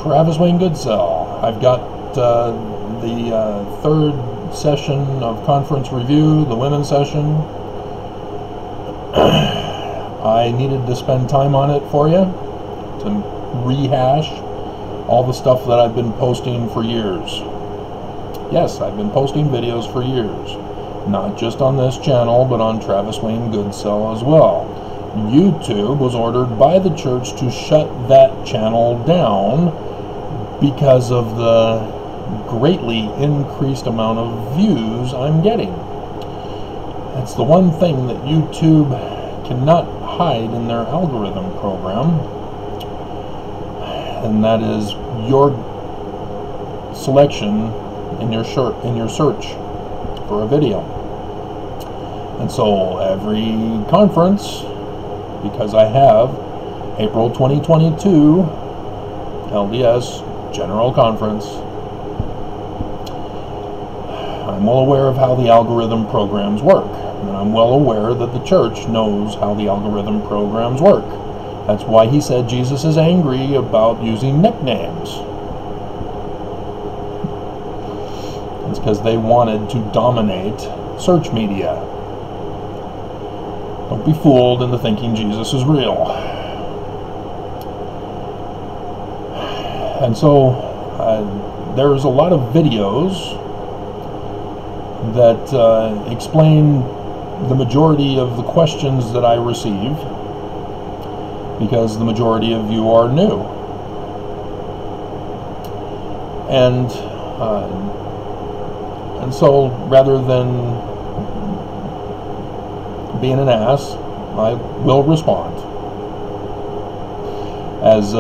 Travis Wayne Goodsell. I've got the third session of conference review, the women's session. I needed to spend time on it for you to rehash all the stuff that I've been posting for years. Yes, I've been posting videos for years, not just on this channel, but on Travis Wayne Goodsell as well. YouTube was ordered by the church to shut that channel down because of the greatly increased amount of views I'm getting. That's the one thing that YouTube cannot hide in their algorithm program, and that is your selection in your search for a video. And so every conference, because I have April 2022 LDS General Conference, I'm well aware of how the algorithm programs work, and I'm well aware that the church knows how the algorithm programs work. That's why he said Jesus is angry about using nicknames. It's because they wanted to dominate search media. Don't be fooled into thinking Jesus is real. And so there's a lot of videos that explain the majority of the questions that I receive, because the majority of you are new. And so rather than being an ass, I will respond, as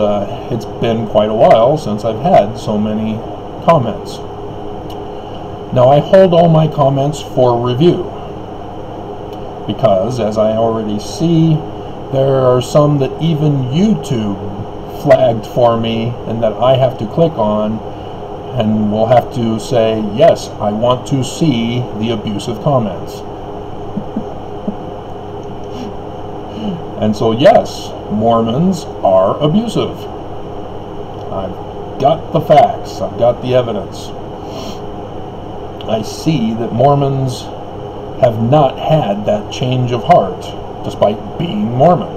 it's been quite a while since I've had so many comments. Now, I hold all my comments for review, because as I already see, there are some that even YouTube flagged for me and that I have to click on, and will have to say, yes, I want to see the abusive comments. And so, yes, Mormons are abusive. I've got the facts. I've got the evidence. I see that Mormons have not had that change of heart, despite being Mormon.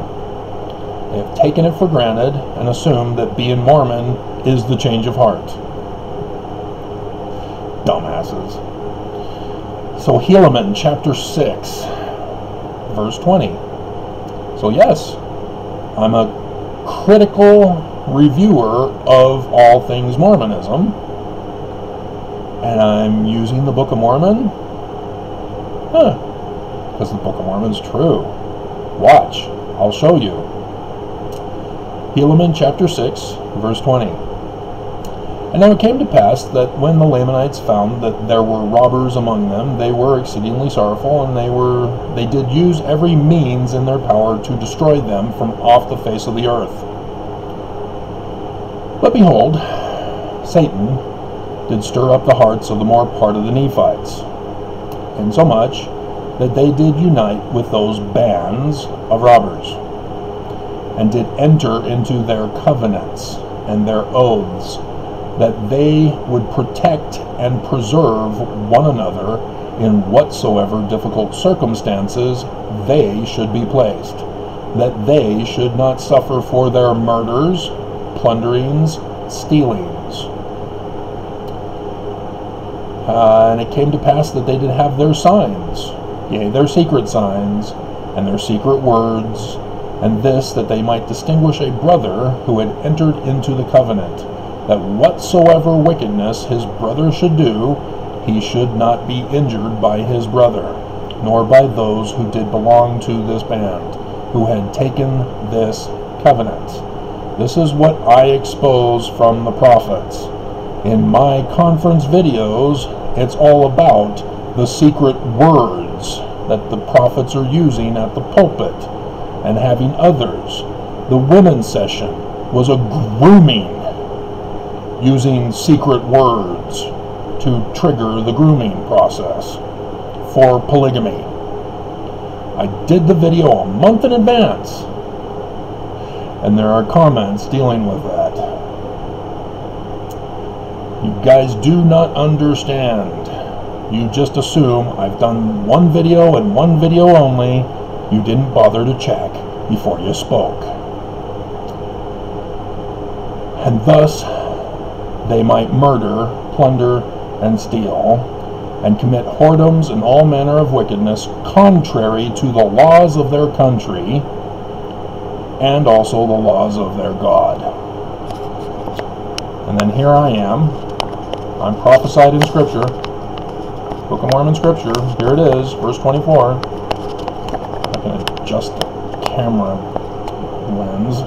They have taken it for granted and assumed that being Mormon is the change of heart. Dumbasses. So Helaman chapter 6, verse 20. So yes, I'm a critical reviewer of all things Mormonism, and I'm using the Book of Mormon? Because the Book of Mormon's true. Watch, I'll show you. Helaman chapter 6, verse 20. And now it came to pass that when the Lamanites found that there were robbers among them, they were exceedingly sorrowful, and they did use every means in their power to destroy them from off the face of the earth. But behold, Satan did stir up the hearts of the more part of the Nephites, insomuch that they did unite with those bands of robbers, and did enter into their covenants and their oaths, that they would protect and preserve one another in whatsoever difficult circumstances they should be placed, that they should not suffer for their murders, plunderings, stealings. And it came to pass that they did have their signs, yea, their secret signs, and their secret words, and this that they might distinguish a brother who had entered into the covenant, that whatsoever wickedness his brother should do, he should not be injured by his brother, nor by those who did belong to this band, who had taken this covenant. This is what I expose from the prophets. In my conference videos, it's all about the secret words that the prophets are using at the pulpit and having others. The women's session was a grooming, using secret words to trigger the grooming process for polygamy. I did the video a month in advance, and there are comments dealing with that. You guys do not understand. You just assume I've done one video and one video only. You didn't bother to check before you spoke. And thus, they might murder, plunder, and steal, and commit whoredoms and all manner of wickedness contrary to the laws of their country and also the laws of their God. And then here I am. I'm prophesied in Scripture. Book of Mormon Scripture. Here it is, verse 24. I can adjust the camera lens.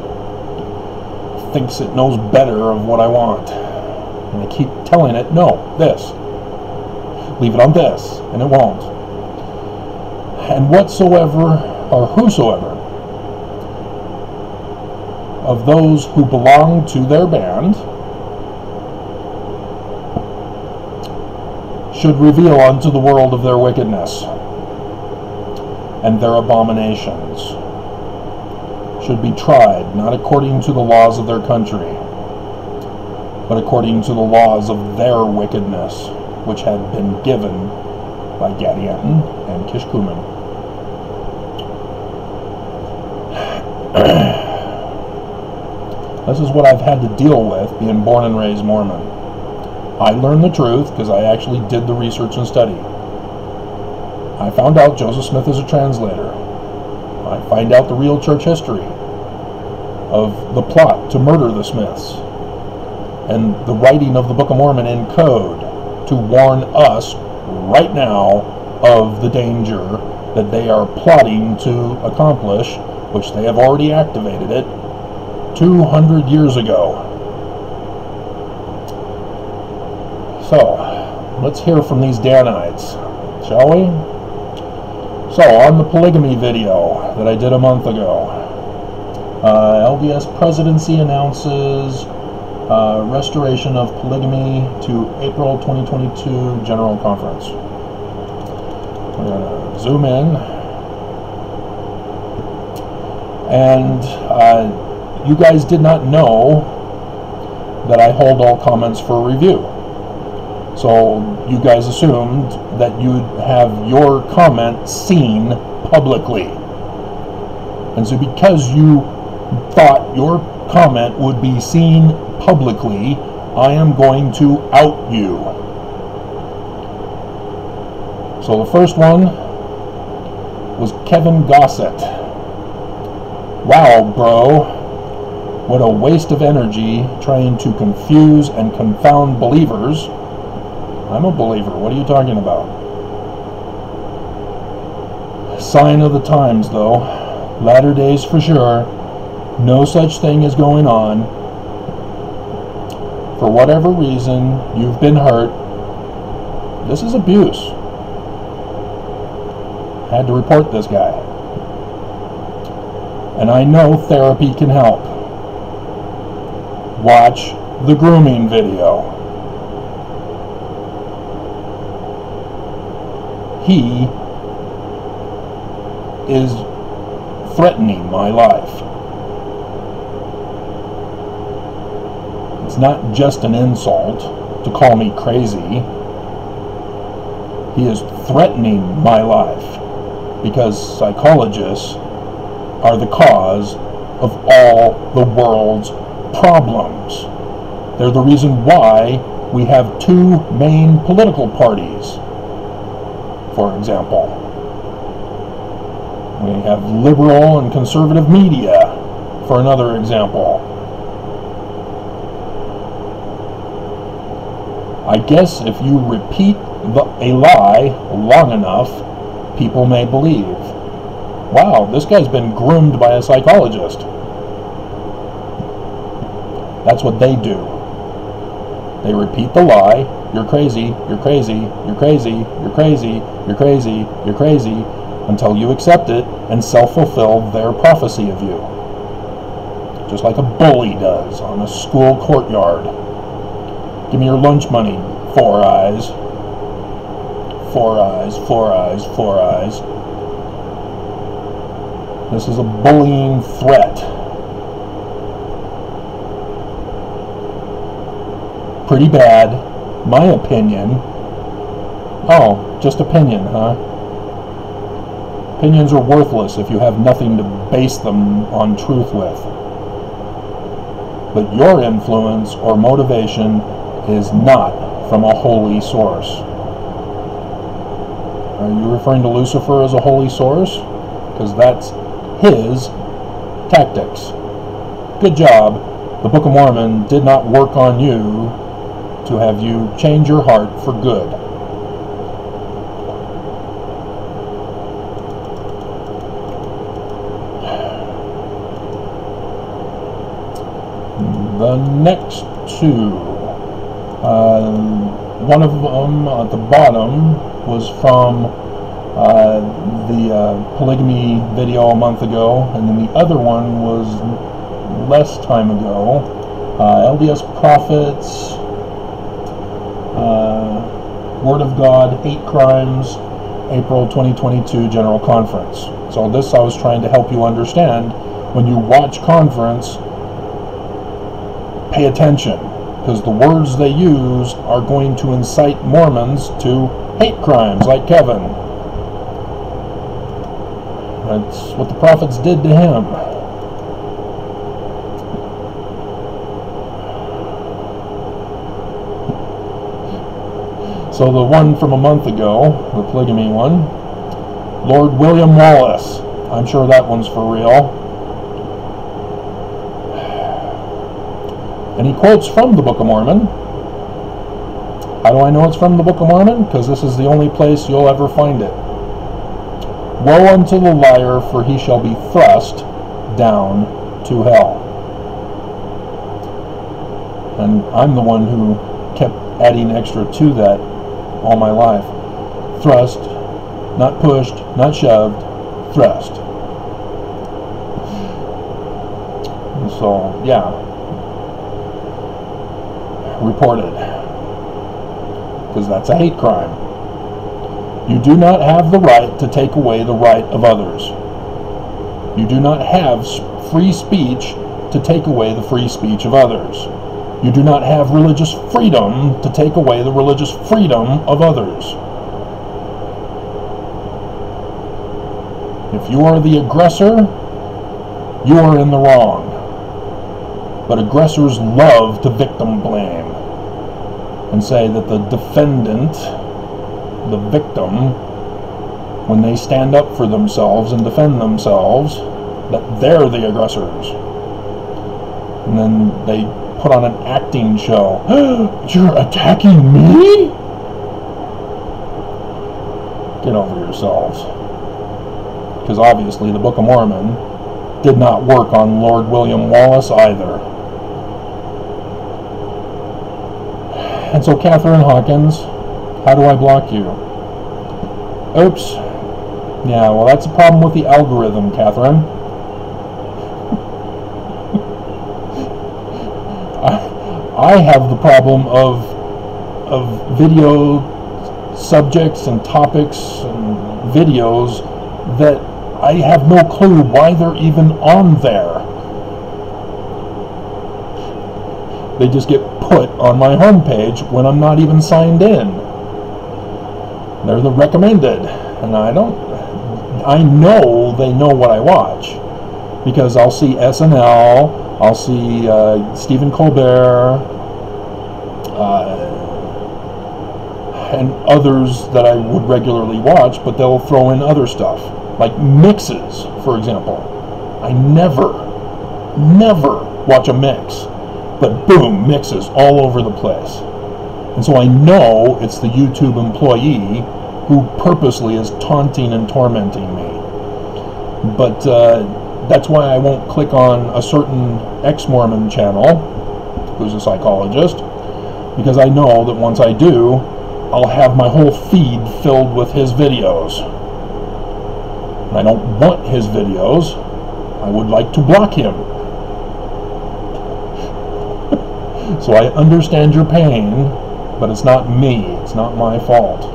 Thinks it knows better of what I want. And I keep telling it, no, this. Leave it on this, and it won't. And whatsoever, or whosoever, of those who belong to their band should reveal unto the world of their wickedness and their abominations, should be tried, not according to the laws of their country, but according to the laws of their wickedness, which had been given by Gadianton and Kishkumen. This is what I've had to deal with, being born and raised Mormon. I learned the truth because I actually did the research and study. I found out Joseph Smith is a translator. I find out the real church history of the plot to murder the Smiths and the writing of the Book of Mormon in code to warn us right now of the danger that they are plotting to accomplish, which they have already activated it 200 years ago. So, let's hear from these Danites, shall we? So, on the polygamy video that I did a month ago, LDS presidency announces restoration of polygamy to April 2022 General Conference. We're going to zoom in. And you guys did not know that I hold all comments for review. So you guys assumed that you'd have your comment seen publicly. And so because you thought your comment would be seen publicly, I am going to out you. So the first one was Kevin Gossett. Wow, bro. What a waste of energy trying to confuse and confound believers. I'm a believer. What are you talking about? Sign of the times, though. Latter days for sure. No such thing is going on. For whatever reason, you've been hurt. This is abuse. I had to report this guy. And I know therapy can help. Watch the grooming video. He is threatening my life. It's not just an insult to call me crazy. He is threatening my life because psychologists are the cause of all the world's problems. They're the reason why we have two main political parties. For example, we have liberal and conservative media, for another example. I guess if you repeat a lie long enough, people may believe. Wow, this guy's been groomed by a psychologist. That's what they do. They repeat the lie. You're crazy, you're crazy, you're crazy, you're crazy, you're crazy, you're crazy, until you accept it and self-fulfill their prophecy of you. Just like a bully does on a school courtyard. Give me your lunch money, Four Eyes. Four Eyes, Four Eyes, Four Eyes. This is a bullying threat. Pretty bad. My opinion? Oh, just opinion, huh? Opinions are worthless if you have nothing to base them on truth with. But your influence or motivation is not from a holy source. Are you referring to Lucifer as a holy source? Because that's his tactics. Good job. The Book of Mormon did not work on you to have you change your heart for good. The next two, one of them at the bottom was from the polygamy video a month ago, and then the other one was less time ago. LDS Prophets, Word of God, Hate Crimes, April 2022 General Conference. So this I was trying to help you understand. When you watch conference, pay attention, because the words they use are going to incite Mormons to hate crimes like Kevin. That's what the prophets did to him. So the one from a month ago, the polygamy one, Lord William Wallace. I'm sure that one's for real. And he quotes from the Book of Mormon. How do I know it's from the Book of Mormon? Because this is the only place you'll ever find it. Woe unto the liar, for he shall be thrust down to hell. And I'm the one who kept adding extra to that all my life. Thrust, not pushed, not shoved, thrust. And so, yeah. Reported. Because that's a hate crime. You do not have the right to take away the right of others. You do not have free speech to take away the free speech of others. You do not have religious freedom to take away the religious freedom of others. If you are the aggressor, you are in the wrong. But aggressors love to victim blame and say that the defendant, the victim, when they stand up for themselves and defend themselves, that they're the aggressors. And then they put on an acting show. You're attacking me? Get over yourselves. Because obviously the Book of Mormon did not work on Lord William Wallace either. And so, Catherine Hawkins, how do I block you? Oops. Yeah, well, that's a problem with the algorithm, Catherine. I have the problem of video subjects and topics and videos that I have no clue why they're even on there. They just get put on my homepage when I'm not even signed in. They're the recommended, and I know they know what I watch, because I'll see SNL, I'll see Stephen Colbert, and others that I would regularly watch, but they'll throw in other stuff, like mixes, for example. I never watch a mix. But boom, mixes all over the place. And so I know it's the YouTube employee who purposely is taunting and tormenting me. But that's why I won't click on a certain ex-Mormon channel, who's a psychologist, because I know that once I do, I'll have my whole feed filled with his videos. And I don't want his videos. I would like to block him. So I understand your pain, but it's not me. It's not my fault.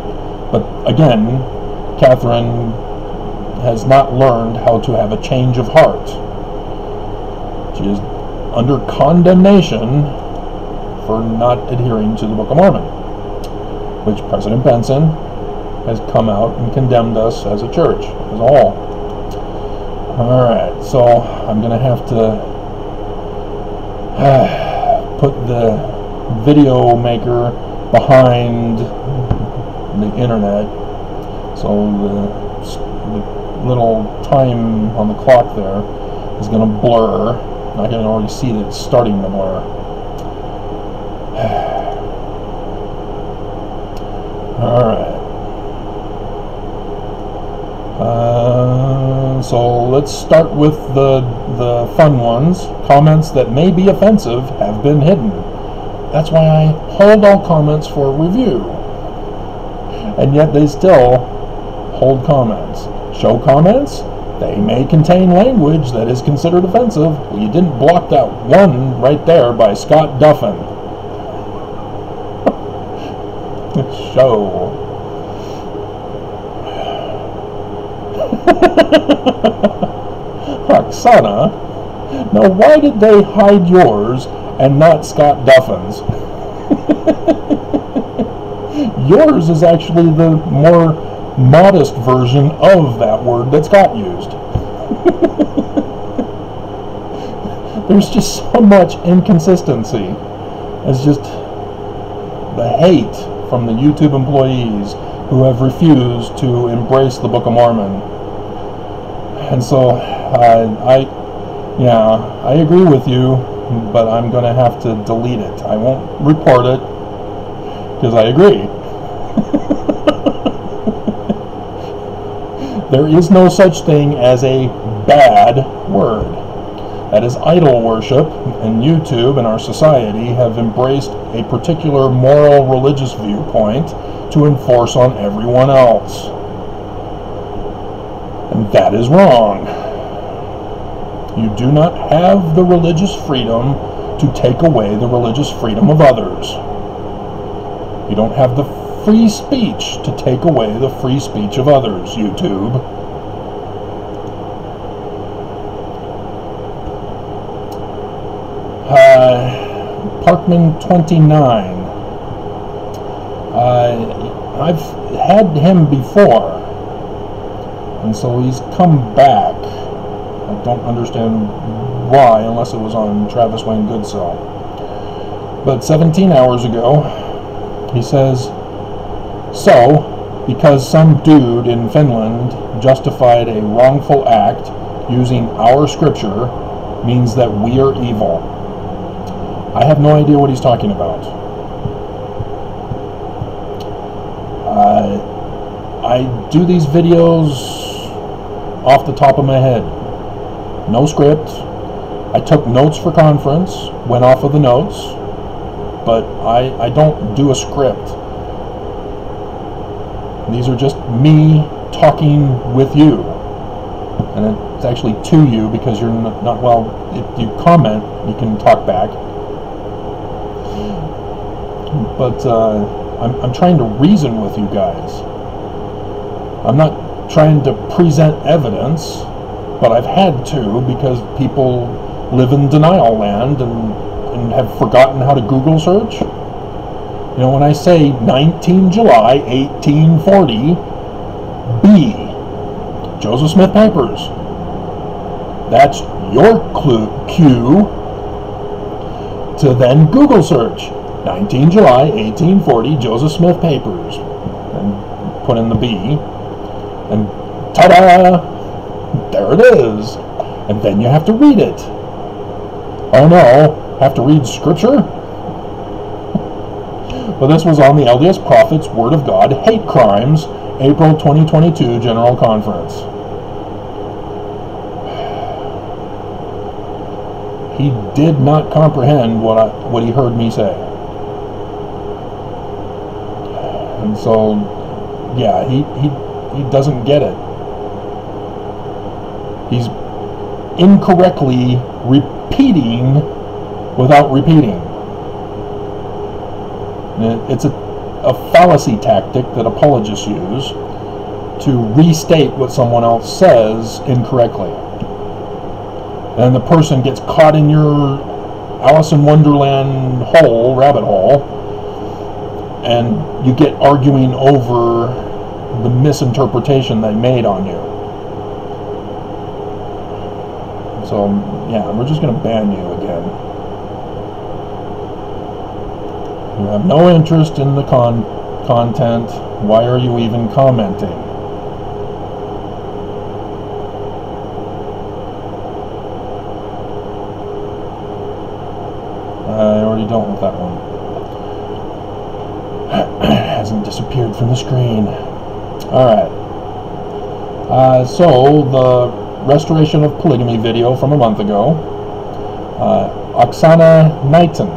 But again, Catherine has not learned how to have a change of heart. She is under condemnation for not adhering to the Book of Mormon. which President Benson has come out and condemned us as a church, as a whole. Alright, so I'm going to have to put the video maker behind the internet, so the little time on the clock there is going to blur. I can already see that it's starting to blur. Alright. So let's start with the fun ones. Comments that may be offensive have been hidden. That's why I hold all comments for review. And yet they still hold comments. Show comments. They may contain language that is considered offensive. Well, you didn't block that one right there by Scott Duffin. Show. Oksana, now why did they hide yours and not Scott Duffin's? Yours is actually the more modest version of that word that Scott used. There's just so much inconsistency. It's just the hate from the YouTube employees who have refused to embrace the Book of Mormon. And so I agree with you, but I'm going to have to delete it. I won't report it because I agree. There is no such thing as a bad word. That is idol worship, and YouTube and our society have embraced a particular moral religious viewpoint to enforce on everyone else. And that is wrong. You do not have the religious freedom to take away the religious freedom of others. You don't have the free speech to take away the free speech of others, YouTube. Parkman 29. I've had him before, and so he's come back. I don't understand why, unless it was on Travis Wayne Goodsell. But 17 hours ago, he says, so, because some dude in Finland justified a wrongful act using our scripture means that we are evil. I have no idea what he's talking about. I do these videos off the top of my head. No script. I took notes for conference, went off of the notes, but I don't do a script. These are just me talking with you. And it's actually to you because you're not well, if you comment, you can talk back. But I'm trying to reason with you guys. I'm not trying to present evidence, but I've had to because people live in denial land and have forgotten how to Google search. You know, when I say 19 July 1840, B, Joseph Smith Papers, that's your cue to then Google search 19 July 1840 Joseph Smith Papers and put in the B, and ta-da, there it is. And then you have to read it. Oh no, have to read scripture? Well, this was on the LDS Prophets Word of God Hate Crimes, April 2022 General Conference. He did not comprehend what he heard me say. And so, yeah, he doesn't get it. He's incorrectly repeating without repeating. It's a fallacy tactic that apologists use to restate what someone else says incorrectly. And the person gets caught in your Alice in Wonderland hole, rabbit hole, and you get arguing over the misinterpretation they made on you. So, yeah, we're just going to ban you again. You have no interest in the content. Why are you even commenting? I already dealt with that one. Hasn't disappeared from the screen. Alright. So, the restoration of polygamy video from a month ago. Oksana Knighton.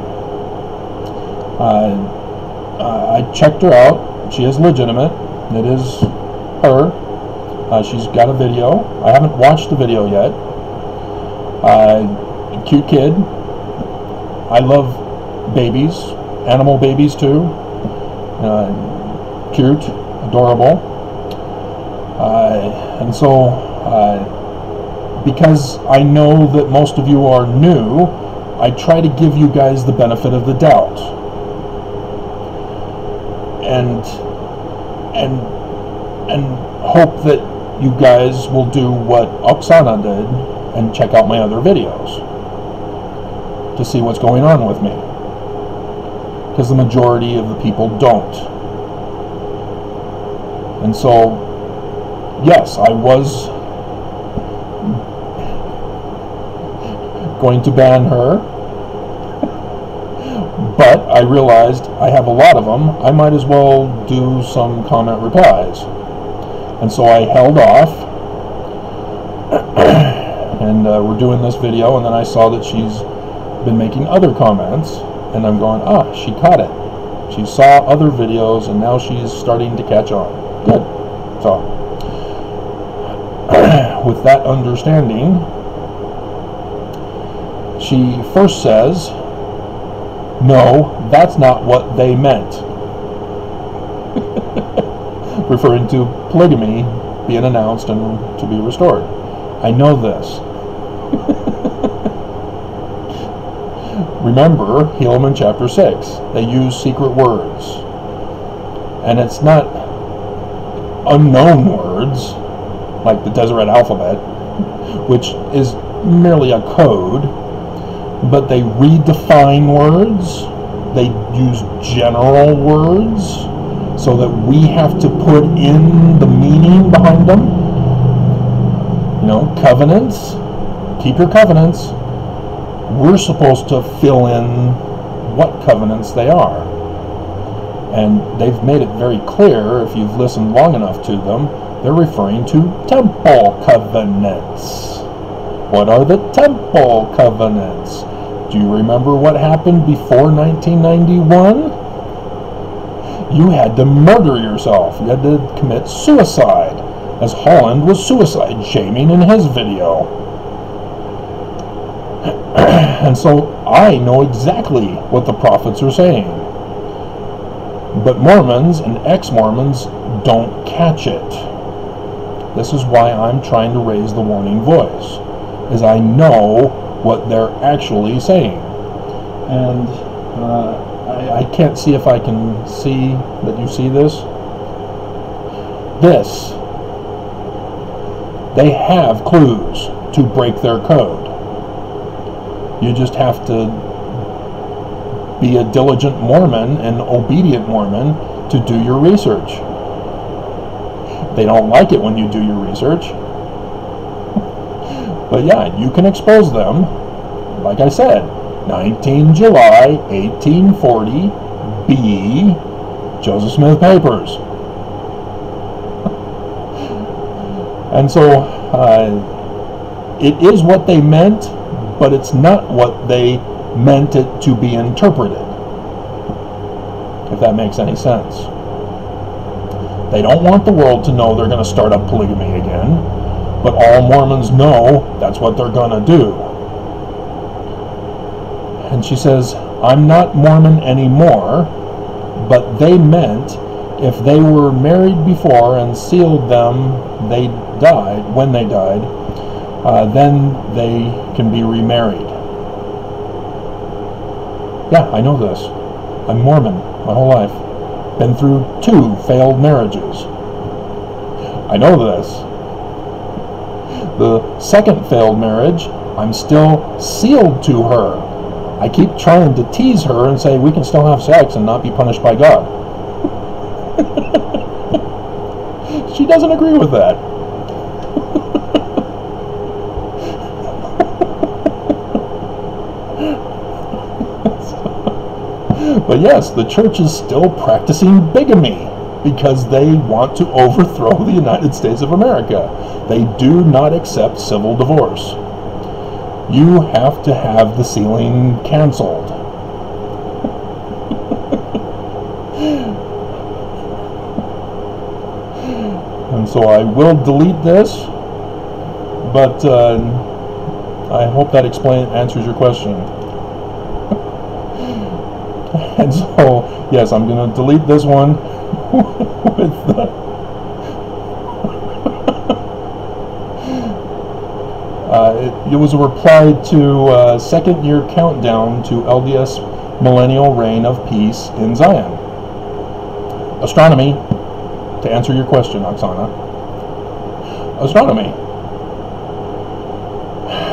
I checked her out. She is legitimate. It is her. She's got a video. I haven't watched the video yet. Cute kid. I love babies. Animal babies too. Cute. Adorable. And so, because I know that most of you are new, I try to give you guys the benefit of the doubt. And hope that you guys will do what Oksana did and check out my other videos to see what's going on with me. Because the majority of the people don't. And so, yes, I was going to ban her, but I realized I have a lot of them. I might as well do some comment replies. And so I held off, and we're doing this video, and then I saw that she's been making other comments, and I'm going, she caught it. She saw other videos, and now she's starting to catch on. Good. So, with that understanding, she first says, no, that's not what they meant. Referring to polygamy being announced and to be restored. I know this. Remember, Helaman chapter 6. They use secret words. And it's not unknown words, like the Deseret alphabet, which is merely a code, but they redefine words. They use general words so that we have to put in the meaning behind them. You know, covenants. Keep your covenants. We're supposed to fill in what covenants they are. And they've made it very clear, if you've listened long enough to them, they're referring to temple covenants. What are the temple covenants? Do you remember what happened before 1991? You had to murder yourself. You had to commit suicide, as Holland was suicide shaming in his video. And so I know exactly what the prophets are saying. But Mormons and ex-Mormons don't catch it. This is why I'm trying to raise the warning voice, is I know what they're actually saying. And I can't see if I can see that you see this. They have clues to break their code. You just have to be a diligent Mormon and obedient Mormon to do your research. They don't like it when you do your research. But yeah, you can expose them. Like I said, 19 July 1840 B. Joseph Smith Papers. And so it is what they meant, but it's not what they meant it to be interpreted, if that makes any sense. They don't want the world to know they're going to start up polygamy again, but all Mormons know that's what they're going to do. And she says, I'm not Mormon anymore, but they meant if they were married before and sealed them, when they died, then they can be remarried. Yeah, I know this. I'm Mormon my whole life. been through 2 failed marriages. I know this. The second failed marriage, I'm still sealed to her. I keep trying to tease her and say we can still have sex and not be punished by God. She doesn't agree with that. But yes, the church is still practicing bigamy because they want to overthrow the United States of America. They do not accept civil divorce. You have to have the sealing canceled. And so I will delete this, but I hope that answers your question. And so, yes, I'm going to delete this one with the it was a reply to second year countdown to LDS millennial reign of peace in Zion. Astronomy, to answer your question, Oksana. Astronomy.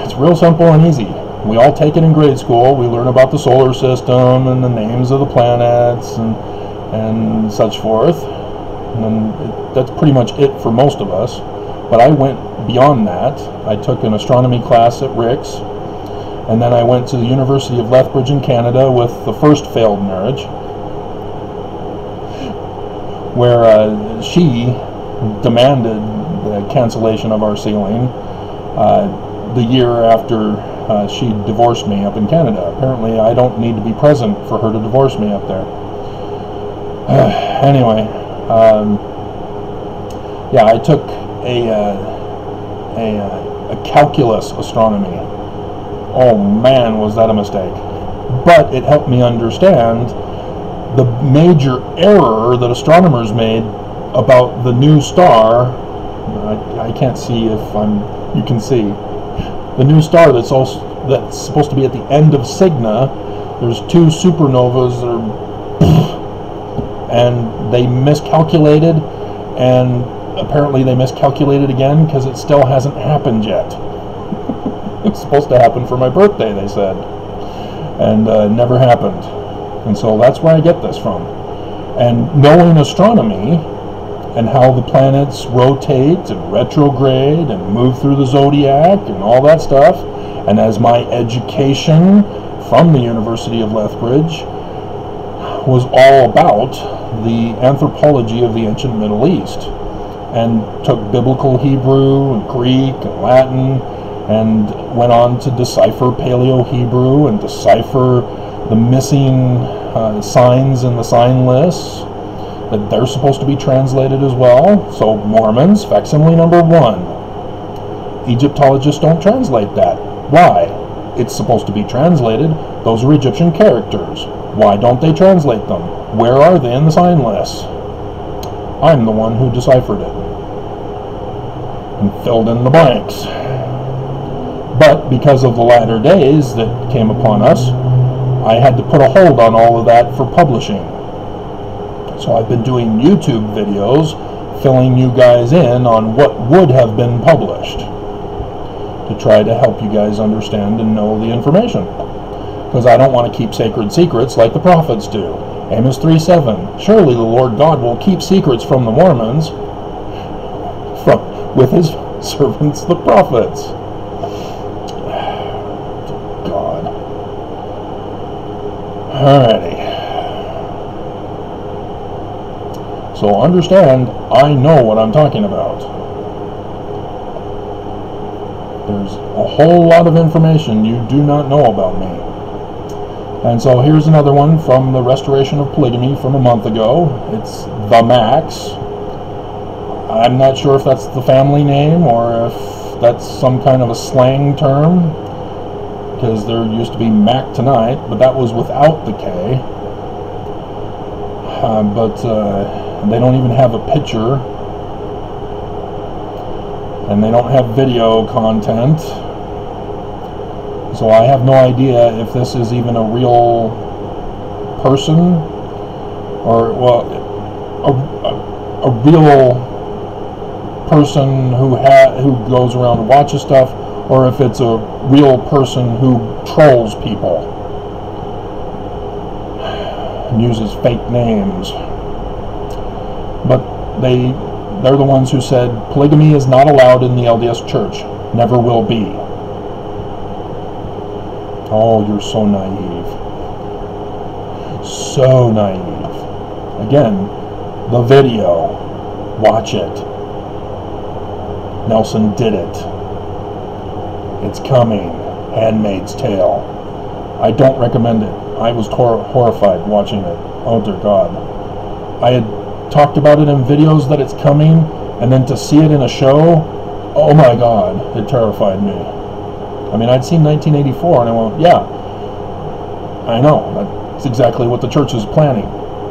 It's real simple and easy. We all take it in grade school. We learn about the solar system and the names of the planets and such forth. And that's pretty much it for most of us. But I went beyond that. I took an astronomy class at Rick's, and then I went to the University of Lethbridge in Canada with the first failed marriage, where she demanded the cancellation of our sealing the year after she divorced me up in Canada. Apparently I don't need to be present for her to divorce me up there. Anyway, yeah, I took a calculus astronomy. Oh man, was that a mistake. But it helped me understand the major error that astronomers made about the new star. I can't see if you can see. The new star that's supposed to be at the end of Cygna. There's 2 supernovas that are, and they miscalculated, and apparently they miscalculated again because it still hasn't happened yet. It's supposed to happen for my birthday, they said, and never happened. And so that's where I get this from. And knowing astronomy and how the planets rotate and retrograde and move through the zodiac and all that stuff, and as my education from the University of Lethbridge was all about the anthropology of the ancient Middle East, and took biblical Hebrew and Greek and Latin, and went on to decipher Paleo-Hebrew and decipher the missing signs in the sign lists, that they're supposed to be translated as well. So Mormons, facsimile number 1. Egyptologists don't translate that. Why? It's supposed to be translated. Those are Egyptian characters. Why don't they translate them? Where are they in the sign lists? I'm the one who deciphered it and filled in the blanks. But because of the latter days that came upon us, I had to put a hold on all of that for publishing. So I've been doing YouTube videos filling you guys in on what would have been published to try to help you guys understand and know the information. Because I don't want to keep sacred secrets like the prophets do. Amos 3:7. Surely the Lord God will keep secrets from the Mormons with his servants, the prophets. God. Alrighty. So understand, I know what I'm talking about. There's a whole lot of information you do not know about me. And so here's another one from the Restoration of Polygamy from a month ago. It's The Max. I'm not sure if that's the family name or if that's some kind of a slang term, because there used to be Mac Tonight, but that was without the K. They don't even have a picture, and they don't have video content. So I have no idea if this is even a real person, or, well, a real person who goes around and watches stuff, or if it's a real person who trolls people and uses fake names. But they're the ones who said polygamy is not allowed in the LDS Church, never will be. Oh, you're so naive. So naive. Again, the video. Watch it. Nelson did it. It's coming. Handmaid's Tale. I don't recommend it. I was horrified watching it. Oh dear God. I had talked about it in videos that it's coming, and then to see it in a show, oh my God, it terrified me. I mean, I'd seen 1984, and I went, yeah, I know, that's exactly what the church is planning.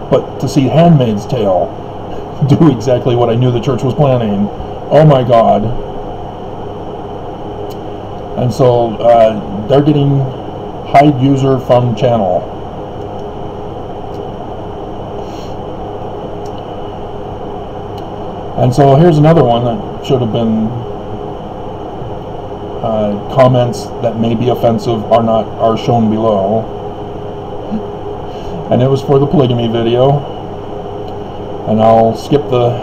But to see Handmaid's Tale do exactly what I knew the church was planning, oh my God. And so they're getting hide user from channel. And so here's another one that should have been comments that may be offensive are shown below. And it was for the polygamy video. And I'll skip the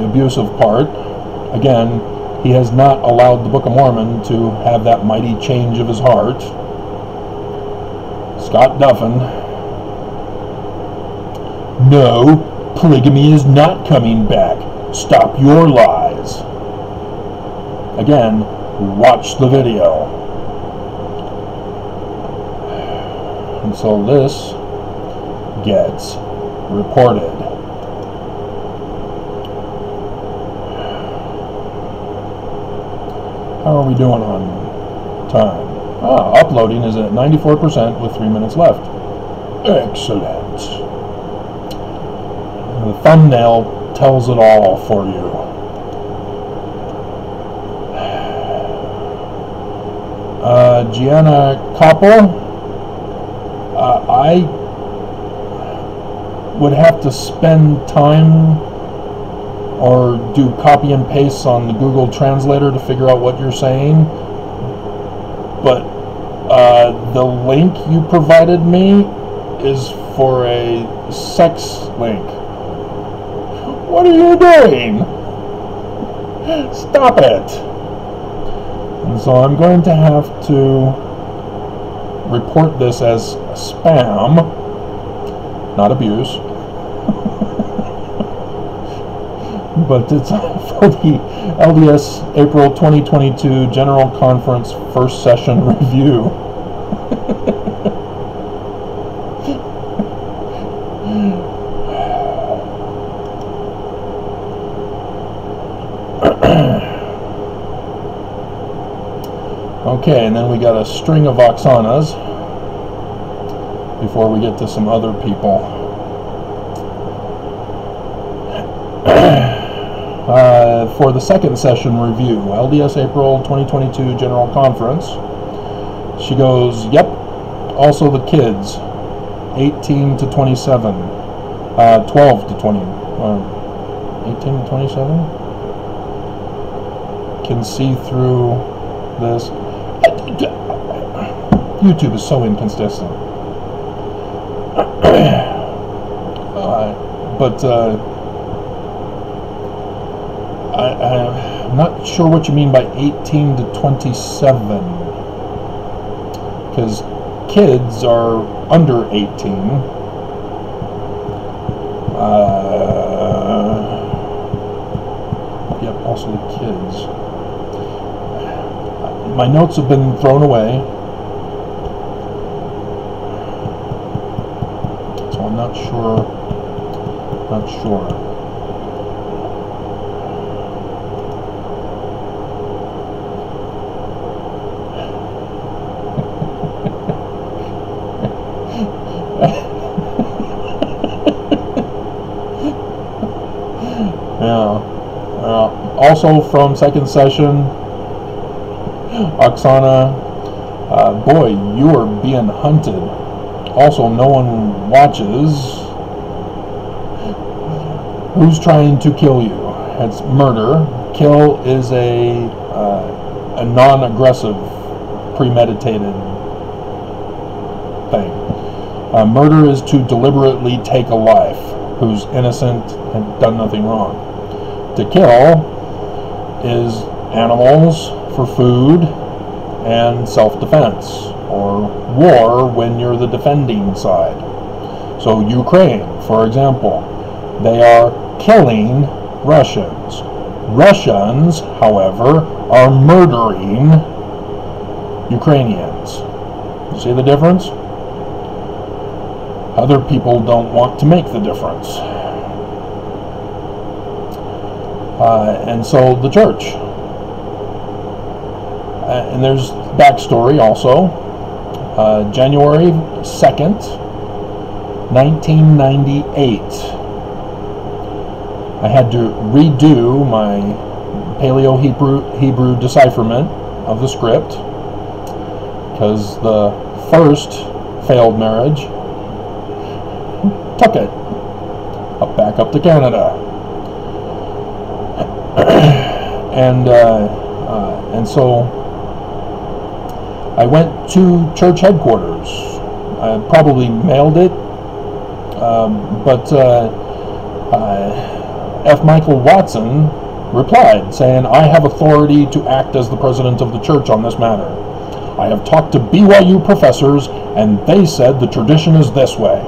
abusive part. Again, he has not allowed the Book of Mormon to have that mighty change of his heart. Scott Duffin. No, polygamy is not coming back. Stop your lies. Again, watch the video. And so this gets reported. How are we doing on time? Uploading is at 94% with 3 minutes left. Excellent. The thumbnail tells it all for you. Gianna Koppel, I would have to spend time or do copy and paste on the Google Translator to figure out what you're saying, but the link you provided me is for a sex link. What are you doing? Stop it. And so I'm going to have to report this as spam, not abuse. But it's for the LDS April 2022 General Conference First Session Review. Okay, and then we got a string of Oxanas before we get to some other people. For the second session review, LDS April 2022 General Conference, she goes, yep, also the kids, 18 to 27, 12 to 20, 18 to 27, can see through this. YouTube is so inconsistent. I'm not sure what you mean by 18 to 27, because kids are under 18. Yep, also the kids. My notes have been thrown away, so I'm not sure. Yeah. Also from second session, Oksana, boy, you are being hunted. Also, no one watches. Who's trying to kill you? It's murder. Kill is a non-aggressive, premeditated thing. Murder is to deliberately take a life who's innocent and done nothing wrong. To kill is animals for food and self-defense, or war when you're the defending side. So Ukraine, for example, they are killing Russians. Russians, however, are murdering Ukrainians. You see the difference? Other people don't want to make the difference. And so the church. And there's backstory also. January 2nd, 1998. I had to redo my Paleo-Hebrew decipherment of the script because the first failed marriage took it back up to Canada. And so I went to church headquarters. I probably mailed it, but F. Michael Watson replied, saying, "I have authority to act as the president of the church on this matter. I have talked to BYU professors, and they said the tradition is this way."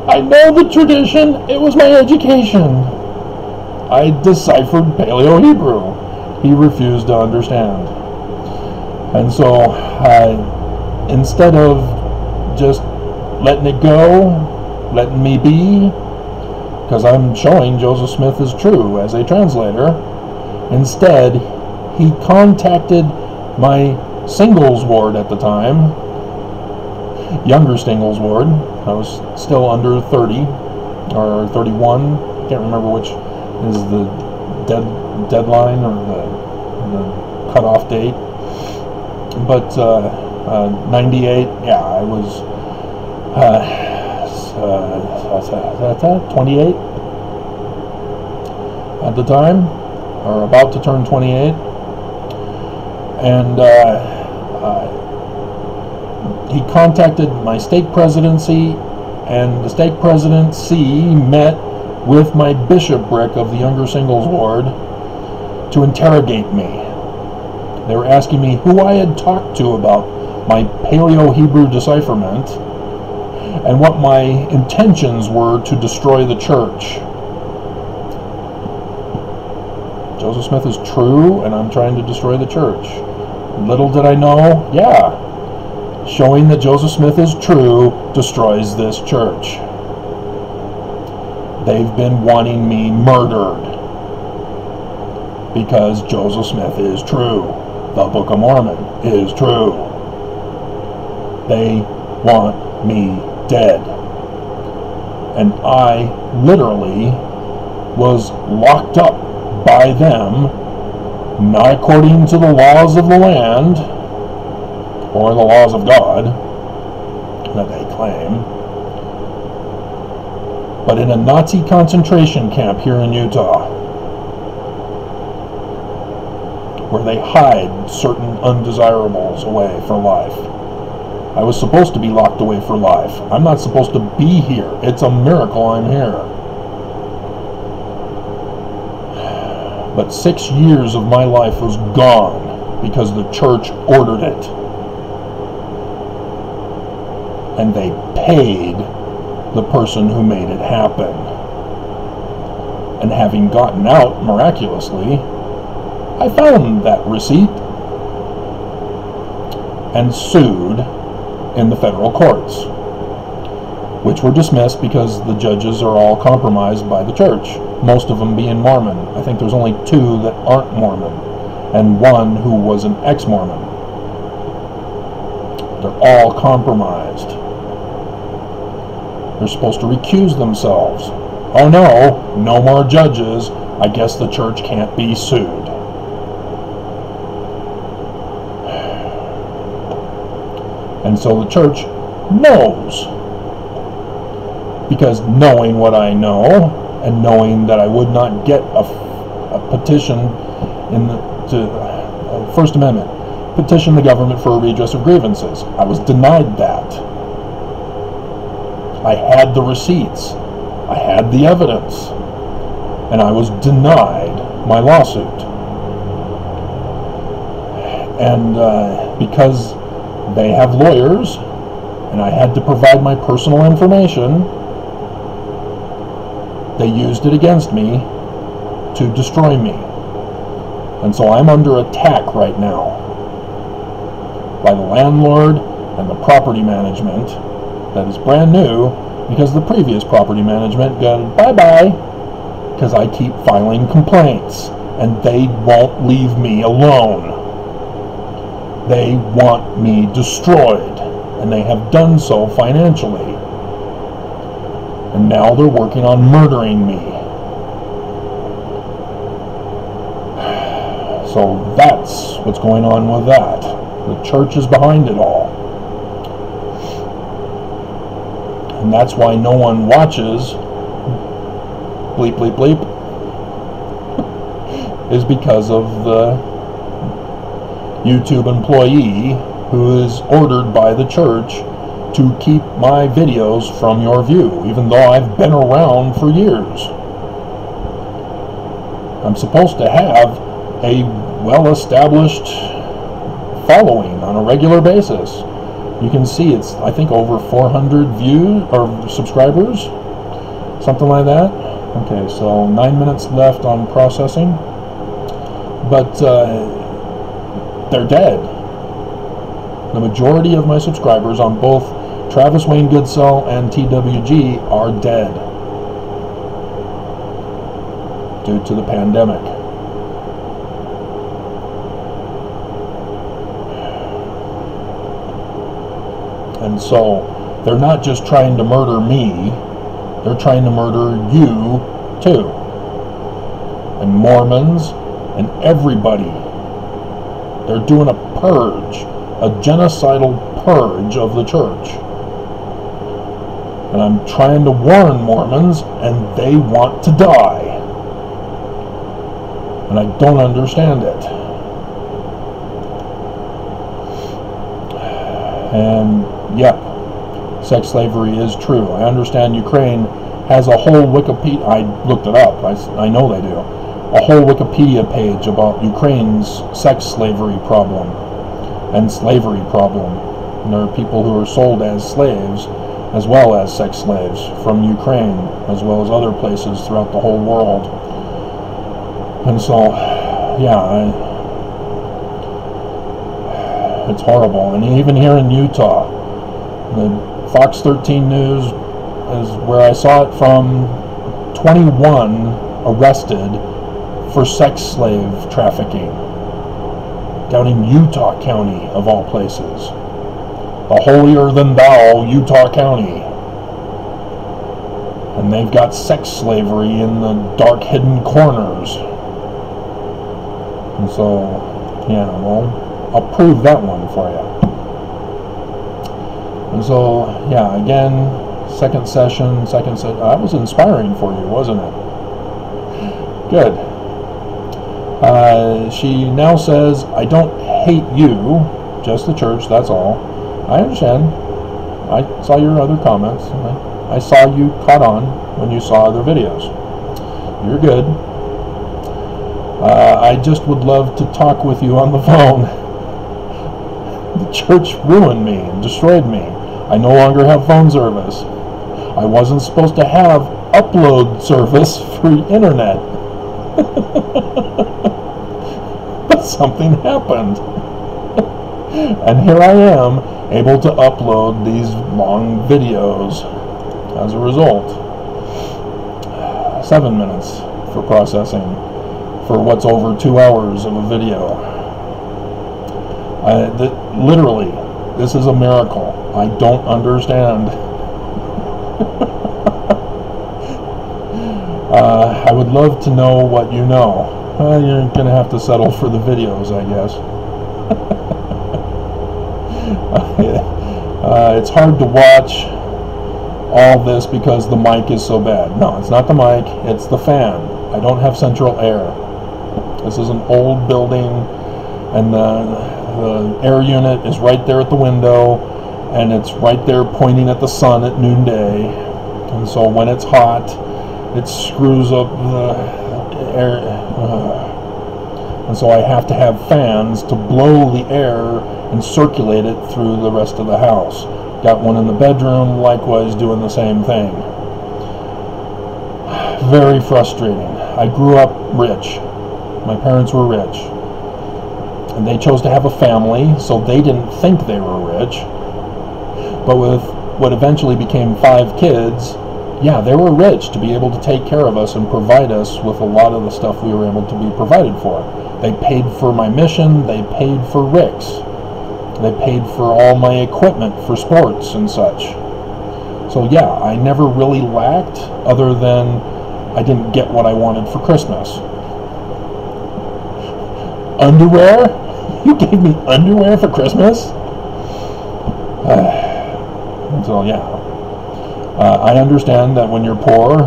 I know the tradition. It was my education. I deciphered Paleo-Hebrew. He refused to understand. And so instead of just letting it go, letting me be, because I'm showing Joseph Smith is true as a translator, instead he contacted my singles ward at the time, younger singles ward. I was still under 30 or 31. I can't remember which is the deadline or the cutoff date. But 98, yeah, I was 28 at the time, or about to turn 28, and he contacted my stake presidency, and the stake presidency met with my bishopric of the younger singles ward to interrogate me. They were asking me who I had talked to about my Paleo-Hebrew decipherment and what my intentions were to destroy the church. Joseph Smith is true, and I'm trying to destroy the church. Little did I know, yeah, showing that Joseph Smith is true destroys this church. They've been wanting me murdered because Joseph Smith is true. The Book of Mormon is true. They want me dead. And I literally was locked up by them, not according to the laws of the land or the laws of God that they claim, but in a Nazi concentration camp here in Utah, where they hide certain undesirables away for life. I was supposed to be locked away for life. I'm not supposed to be here. It's a miracle I'm here. But 6 years of my life was gone because the church ordered it. And they paid the person who made it happen. And having gotten out miraculously, I found that receipt and sued in the federal courts, which were dismissed because the judges are all compromised by the church, most of them being Mormon. I think there's only 2 that aren't Mormon, and 1 who was an ex-Mormon. They're all compromised. They're supposed to recuse themselves. Oh no, no more judges. I guess the church can't be sued. And And so the church knows. Because knowing what I know, and knowing that I would not get a petition in to First Amendment, petition the government for a redress of grievances. I was denied that. I had the receipts. I had the evidence. And I was denied my lawsuit. And because they have lawyers, and I had to provide my personal information, they used it against me to destroy me. And so I'm under attack right now by the landlord and the property management that is brand new, because the previous property management got bye-bye because I keep filing complaints and they won't leave me alone. They want me destroyed, and they have done so financially. And now they're working on murdering me. So that's what's going on with that. The church is behind it all. And that's why no one watches bleep bleep bleep is because of the YouTube employee who is ordered by the church to keep my videos from your view, even though I've been around for years. I'm supposed to have a well-established following on a regular basis. You can see it's, I think, over 400 views or subscribers, something like that. Okay, so 9 minutes left on processing, but they're dead. The majority of my subscribers on both Travis Wayne Goodsell and TWG are dead due to the pandemic. And so they're not just trying to murder me, they're trying to murder you too. And Mormons and everybody. They're doing a purge, a genocidal purge of the church. And I'm trying to warn Mormons, and they want to die. And I don't understand it. And yep, sex slavery is true. I understand Ukraine has a whole Wikipedia, I looked it up, I know they do, a whole Wikipedia page about Ukraine's sex slavery problem and slavery problem. And there are people who are sold as slaves as well as sex slaves from Ukraine, as well as other places throughout the whole world. And so, yeah, it's horrible. And even here in Utah, the Fox 13 News is where I saw it from. 21 arrested for sex slave trafficking down in Utah County, of all places. The holier-than-thou Utah County. And they've got sex slavery in the dark hidden corners. And so, yeah, well, I'll prove that one for you. And so, yeah, again, second session, that was inspiring for you, wasn't it? Good. She now says, I don't hate you, just the church, that's all. I understand. I saw your other comments. I saw you caught on when you saw other videos. You're good. I just would love to talk with you on the phone. The church ruined me and destroyed me. I no longer have phone service. I wasn't supposed to have upload service for internet. But something happened. And here I am, able to upload these long videos as a result. 7 minutes for processing for what's over 2 hours of a video. Literally, this is a miracle. I don't understand. I would love to know what you know. You're going to have to settle for the videos, I guess. It's hard to watch all this because the mic is so bad. No, it's not the mic, it's the fan. I don't have central air. This is an old building, and the air unit is right there at the window, and it's right there pointing at the sun at noonday. And so when it's hot, it screws up the air. And so I have to have fans to blow the air and circulate it through the rest of the house. Got one in the bedroom, likewise doing the same thing. Very frustrating. I grew up rich. My parents were rich. And they chose to have a family, so they didn't think they were rich. But with what eventually became 5 kids, yeah, they were rich to be able to take care of us and provide us with a lot of the stuff we were able to be provided for. They paid for my mission, they paid for Rick's. They paid for all my equipment for sports and such. So yeah, I never really lacked, other than I didn't get what I wanted for Christmas. Underwear? You gave me underwear for Christmas? So yeah. I understand that when you're poor,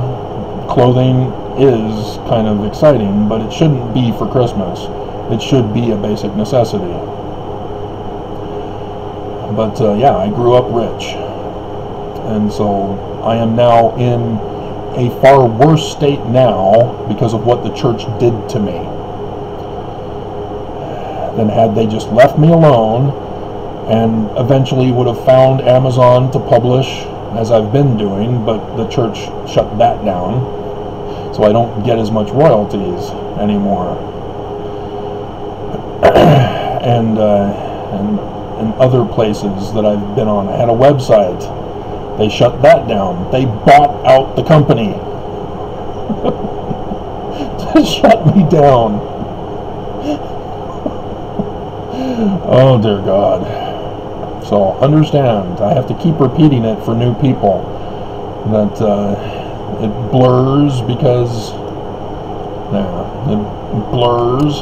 clothing is kind of exciting, but it shouldn't be for Christmas. It should be a basic necessity. But yeah, I grew up rich, and so I am now in a far worse state now because of what the church did to me than had they just left me alone, and eventually would have found Amazon to publish, as I've been doing, but the church shut that down, so I don't get as much royalties anymore. And other places that I've been on. I had a website. They shut that down. They bought out the company to shut me down. Oh dear God. So understand, I have to keep repeating it for new people, that it blurs because, yeah, it blurs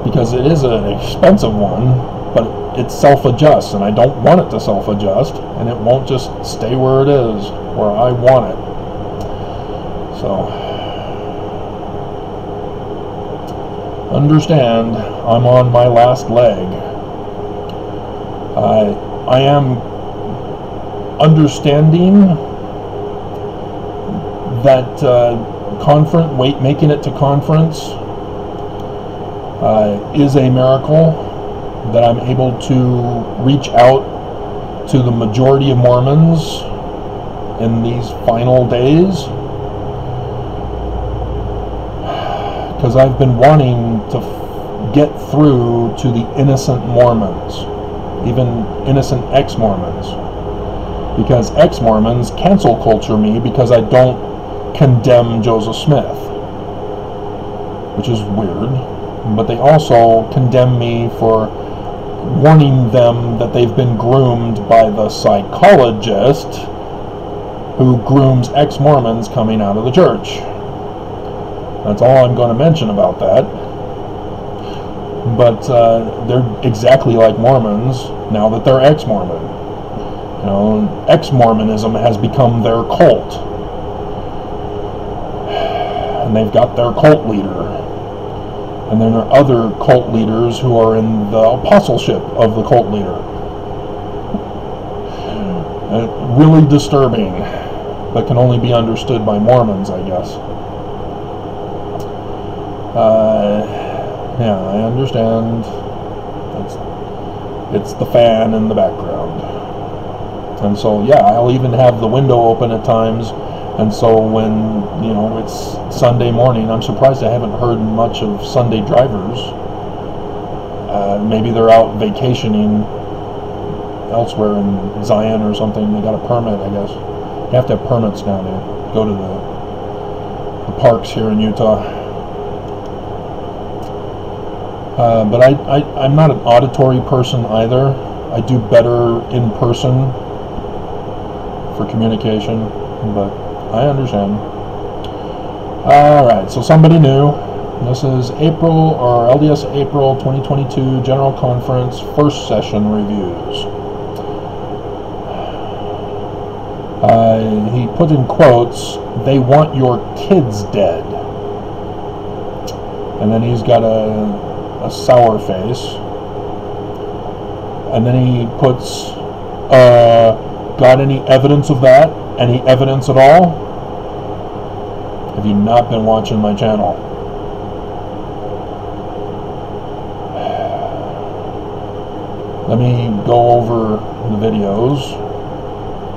because it is an expensive one, but it self-adjusts, and I don't want it to self-adjust, and it won't just stay where it is, where I want it. So, understand, I'm on my last leg. I am understanding that making it to conference is a miracle, that I'm able to reach out to the majority of Mormons in these final days, because I've been wanting to get through to the innocent Mormons, even innocent ex-Mormons, because ex-Mormons cancel culture me because I don't condemn Joseph Smith, which is weird. But they also condemn me for warning them that they've been groomed by the psychologist who grooms ex-Mormons coming out of the church. That's all I'm going to mention about that. But they're exactly like Mormons now that they're ex-Mormon. You know, ex-Mormonism has become their cult. And they've got their cult leader. And then there are other cult leaders who are in the apostleship of the cult leader. Really disturbing, but can only be understood by Mormons, I guess. Yeah, I understand. It's the fan in the background. And so, yeah, I'll even have the window open at times. And so when, you know, it's Sunday morning, I'm surprised I haven't heard much of Sunday drivers. Maybe they're out vacationing elsewhere in Zion or something. They got a permit, I guess. You have to have permits now to go to the parks here in Utah. But I'm not an auditory person either. I do better in person for communication, but I understand. Alright, so somebody new. This is LDS April 2022 General Conference First Session Reviews. He put in quotes, "They want your kids dead." And then he's got a sour face. And then he puts, got any evidence of that? Any evidence at all? Have you not been watching my channel? Let me go over the videos.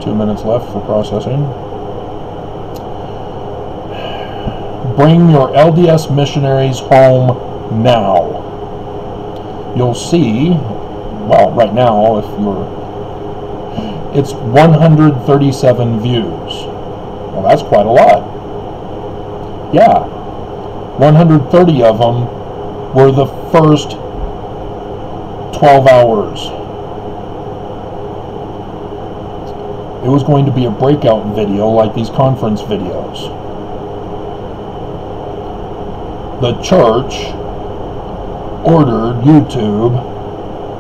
2 minutes left for processing. Bring your LDS missionaries home now. You'll see, well, right now, it's 137 views. Well, that's quite a lot. Yeah, 130 of them were the first 12 hours. It was going to be a breakout video like these conference videos. The church ordered YouTube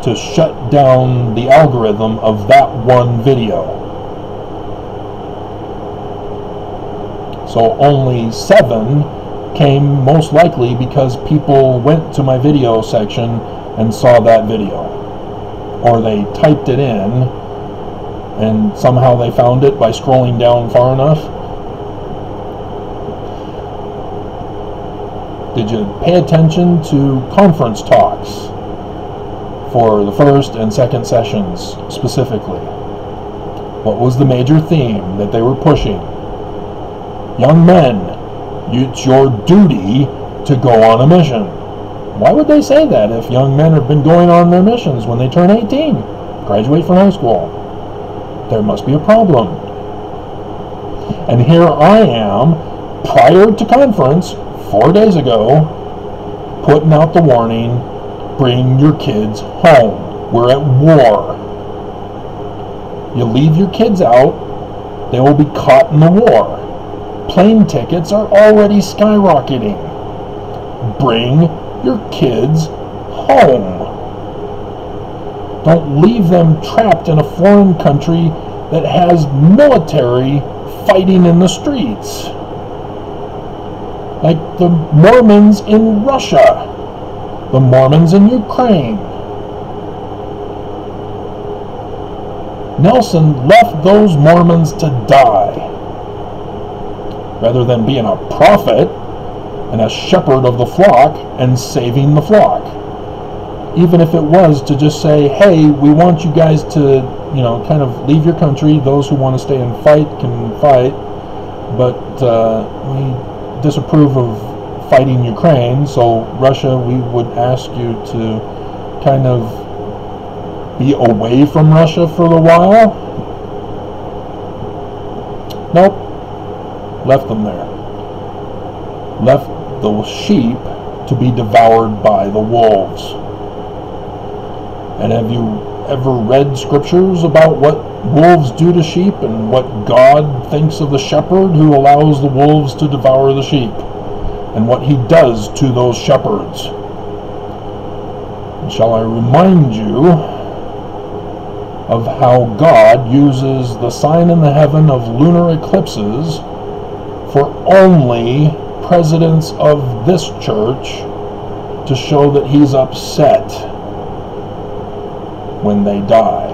to shut down the algorithm of that one video. So only 7 came, most likely because people went to my video section and saw that video. Or they typed it in and somehow they found it by scrolling down far enough. Did you pay attention to conference talks for the first and second sessions specifically? What was the major theme that they were pushing? Young men, it's your duty to go on a mission. Why would they say that if young men have been going on their missions when they turn 18, graduate from high school? There must be a problem. And here I am, prior to conference, 4 days ago, putting out the warning, bring your kids home. We're at war. You leave your kids out, they will be caught in the war. Plane tickets are already skyrocketing. Bring your kids home. Don't leave them trapped in a foreign country that has military fighting in the streets. Like the Mormons in Russia, the Mormons in Ukraine. Nelson left those Mormons to die, rather than being a prophet and a shepherd of the flock and saving the flock. Even if it was to just say, hey, we want you guys to, kind of leave your country. Those who want to stay and fight can fight, but we disapprove of fighting Ukraine, so Russia, we would ask you to kind of be away from Russia for a while. Nope. Left them there. Left the sheep to be devoured by the wolves. And have you ever read scriptures about what wolves do to sheep and what God thinks of the shepherd who allows the wolves to devour the sheep and what he does to those shepherds? And shall I remind you of how God uses the sign in the heaven of lunar eclipses for only presidents of this church to show that he's upset when they die.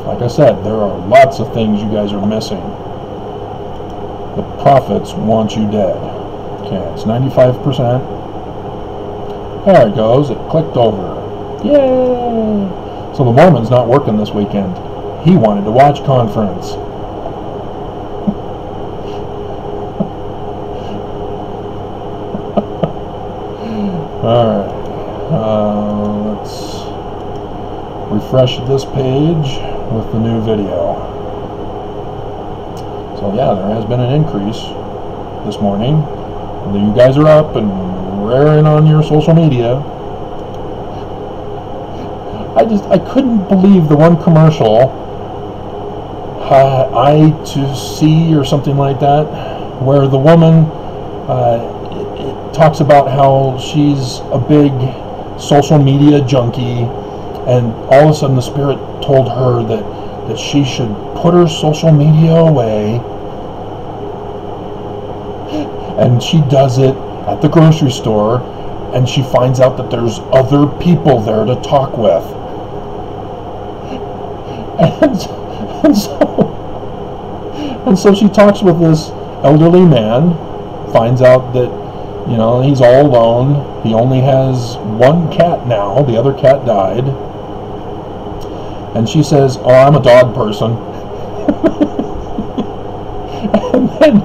Like I said, there are lots of things you guys are missing. The prophets want you dead. Okay, it's 95%. There it goes. It clicked over. Yay! So the Mormon's not working this weekend. He wanted to watch conference. Alright. Let's refresh this page with the new video. So yeah, there has been an increase this morning. You guys are up and raring on your social media. I couldn't believe the one commercial, Eye to See or something like that, where the woman it talks about how she's a big social media junkie, and all of a sudden the Spirit told her that she should put her social media away, and she does it at the grocery store, and she finds out that there's other people there to talk with. And so she talks with this elderly man, finds out that, you know, he's all alone. He only has one cat now. The other cat died. And she says, "Oh, I'm a dog person." And then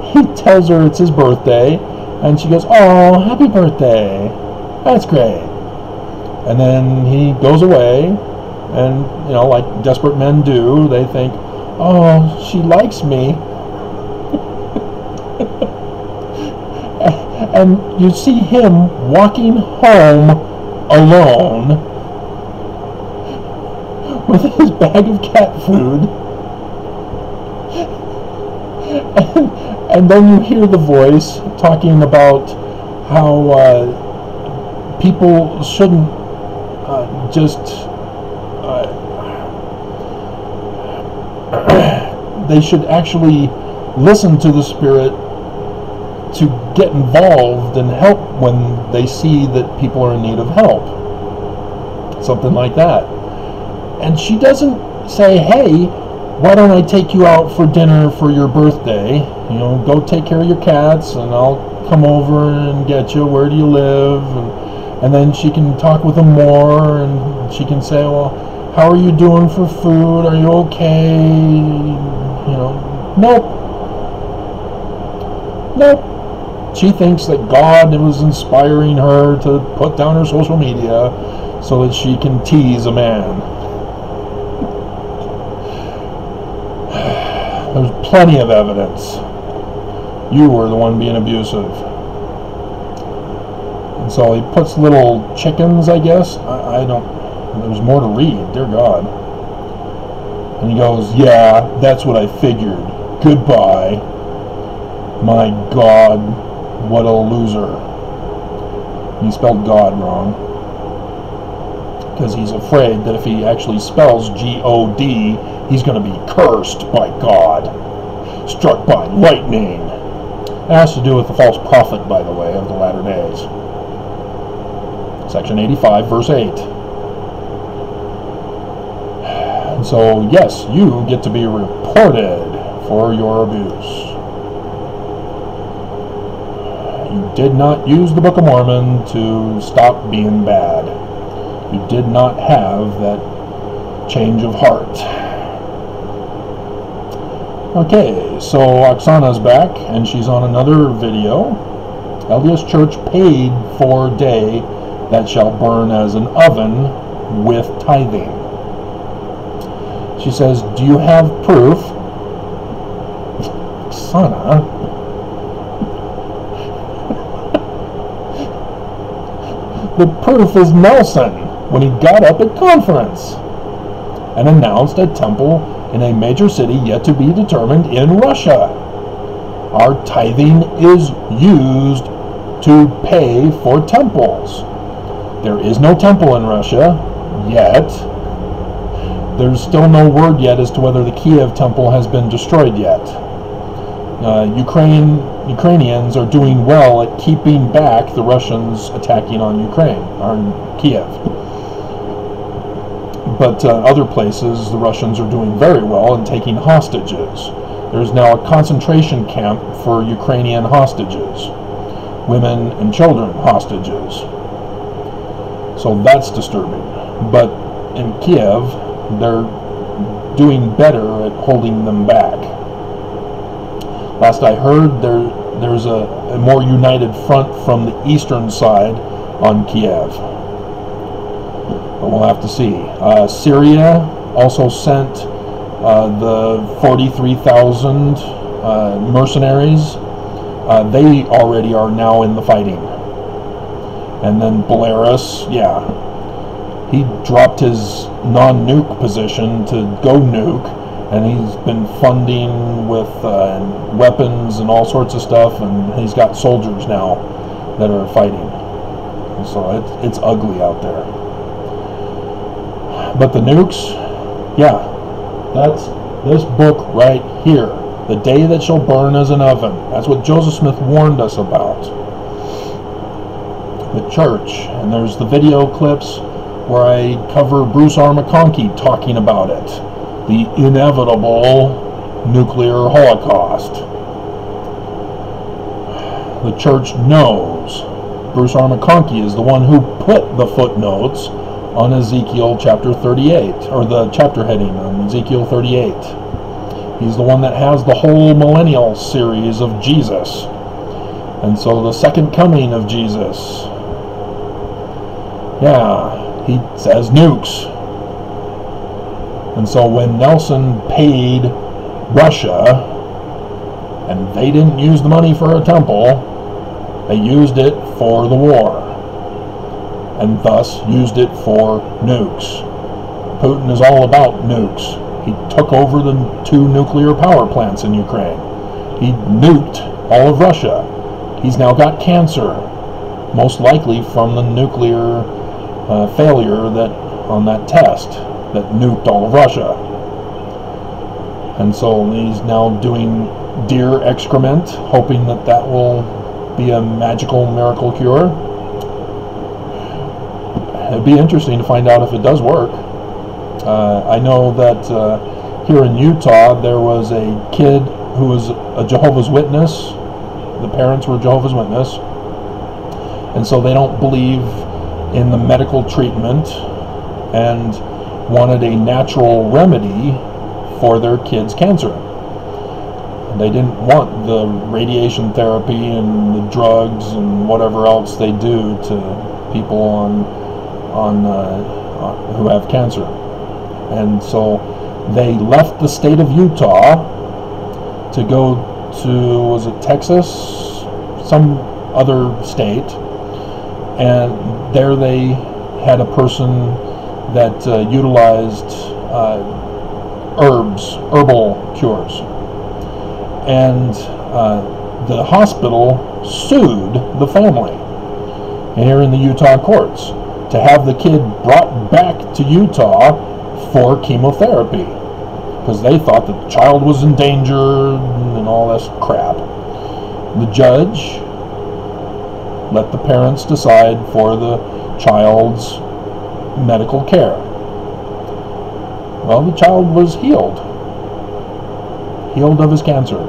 he tells her it's his birthday, and she goes, "Oh, happy birthday. That's great." And then he goes away, and, you know, like desperate men do, they think, "Oh, she likes me." And you see him walking home alone with his bag of cat food. And then you hear the voice talking about how people shouldn't they should actually listen to the Spirit to get involved and help when they see that people are in need of help. Something like that. And she doesn't say, "Hey, why don't I take you out for dinner for your birthday? You know, go take care of your cats and I'll come over and get you. Where do you live?" And then she can talk with them more, and she can say, "Well, how are you doing for food? Are you okay?" You know, nope. She thinks that God was inspiring her to put down her social media so that she can tease a man. There's plenty of evidence. You were the one being abusive. And so he puts little chickens, I guess. I don't, there's more to read, dear God. And he goes, "Yeah, that's what I figured. Goodbye. My God, what a loser." He spelled God wrong, because he's afraid that if he actually spells G-O-D, he's going to be cursed by God, struck by lightning. It has to do with the false prophet, by the way, of the latter days. Section 85, verse 8. And so, yes, you get to be reported for your abuse. You did not use the Book of Mormon to stop being bad. You did not have that change of heart. Okay, so Oksana's back, and she's on another video. LDS Church paid for day that shall burn as an oven with tithing. She says, "Do you have proof?" Oksana. The proof is Nelson, when he got up at conference and announced a temple in a major city yet to be determined in Russia. Our tithing is used to pay for temples. There is no temple in Russia yet. There's still no word yet as to whether the Kiev temple has been destroyed yet. Ukrainians are doing well at keeping back the Russians attacking on Ukraine, on Kiev. But other places, the Russians are doing very well in taking hostages. There's now a concentration camp for Ukrainian hostages, women and children hostages. So that's disturbing. But in Kiev, they're doing better at holding them back. Last I heard, there's a more united front from the eastern side on Kiev. But we'll have to see. Syria also sent the 43,000 mercenaries. They already are now in the fighting. And then Belarus, yeah, he dropped his non-nuke position to go nuke, and he's been funding with weapons and all sorts of stuff, and he's got soldiers now that are fighting. So it's ugly out there. But the nukes, yeah, that's this book right here. The day that shall burn as an oven. That's what Joseph Smith warned us about. The church. And there's the video clips where I cover Bruce R. McConkie talking about it. The inevitable nuclear holocaust. The church knows. Bruce R. McConkie is the one who put the footnotes on Ezekiel chapter 38, or the chapter heading on Ezekiel 38. He's the one that has the whole millennial series of Jesus. And so the second coming of Jesus, yeah, he says nukes. And so when Nelson paid Russia, and they didn't use the money for a temple, they used it for the war, and thus used it for nukes. Putin is all about nukes. He took over the 2 nuclear power plants in Ukraine. He nuked all of Russia. He's now got cancer, most likely from the nuclear failure that on that test that nuked all of Russia. And so he's now doing deer excrement, hoping that that will be a magical miracle cure. It'd be interesting to find out if it does work. I know that here in Utah there was a kid who was a Jehovah's Witness. The parents were Jehovah's Witness, and so they don't believe in the medical treatment and wanted a natural remedy for their kid's cancer. They didn't want the radiation therapy and the drugs and whatever else they do to people who have cancer. And so they left the state of Utah to go to, was it Texas? Some other state. And there they had a person that utilized herbal cures. And the hospital sued the family here in the Utah courts to have the kid brought back to Utah for chemotherapy, because they thought that the child was in danger and all this crap. The judge let the parents decide for the child's medical care. Well, the child was healed of his cancer,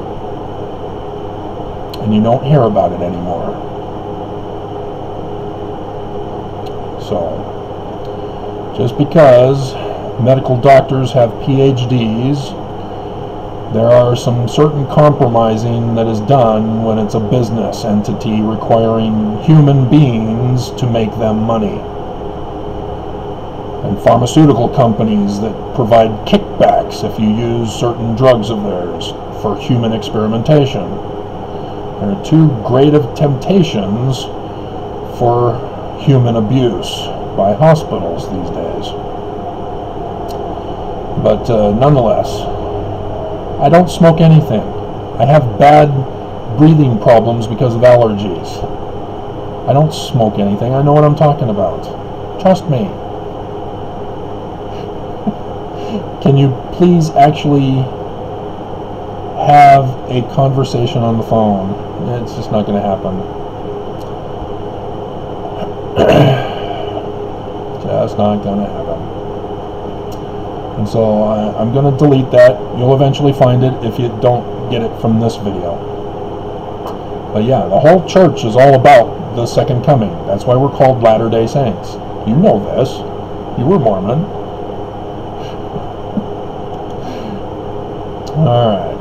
and you don't hear about it anymore. So just because medical doctors have PhDs, there are some certain compromising that is done when it's a business entity requiring human beings to make them money. And pharmaceutical companies that provide kickbacks if you use certain drugs of theirs for human experimentation. There are too great of temptations for human abuse by hospitals these days. But nonetheless, I don't smoke anything. I have bad breathing problems because of allergies. I don't smoke anything. I know what I'm talking about. Trust me. Can you please actually have a conversation on the phone? It's just not going to happen. Just not going to happen. And so I'm going to delete that. You'll eventually find it if you don't get it from this video. But yeah, the whole church is all about the second coming. That's why we're called Latter-day Saints. You know this. You were Mormon. Alright.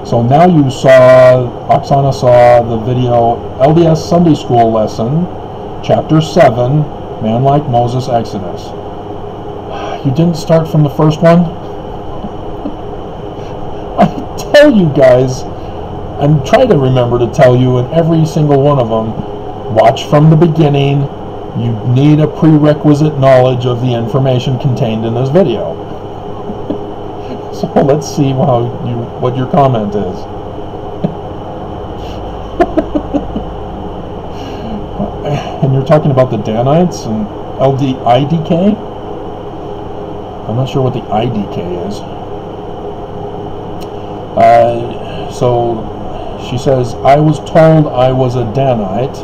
So now Oksana saw the video LDS Sunday School Lesson, Chapter 7, Man Like Moses Exodus. You didn't start from the first one? I tell you guys, and try to remember to tell you in every single one of them, watch from the beginning. You need a prerequisite knowledge of the information contained in this video. So let's see what your comment is. And you're talking about the Danites and IDK? I'm not sure what the IDK is. So she says, I was told I was a Danite,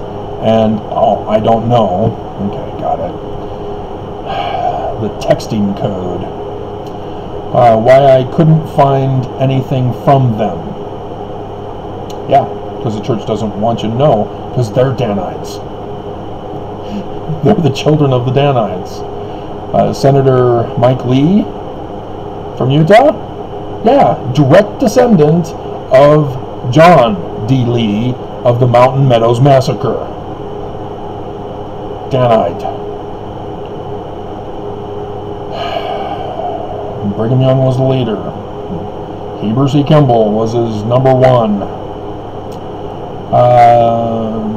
and I don't know. Okay, got it. The texting code. Why I couldn't find anything from them. Yeah, because the church doesn't want you to know, because they're Danites. They're the children of the Danites. Senator Mike Lee from Utah? Yeah, direct descendant of John D. Lee of the Mountain Meadows Massacre. Danite. Brigham Young was the leader. Heber C. Kimball was his number one.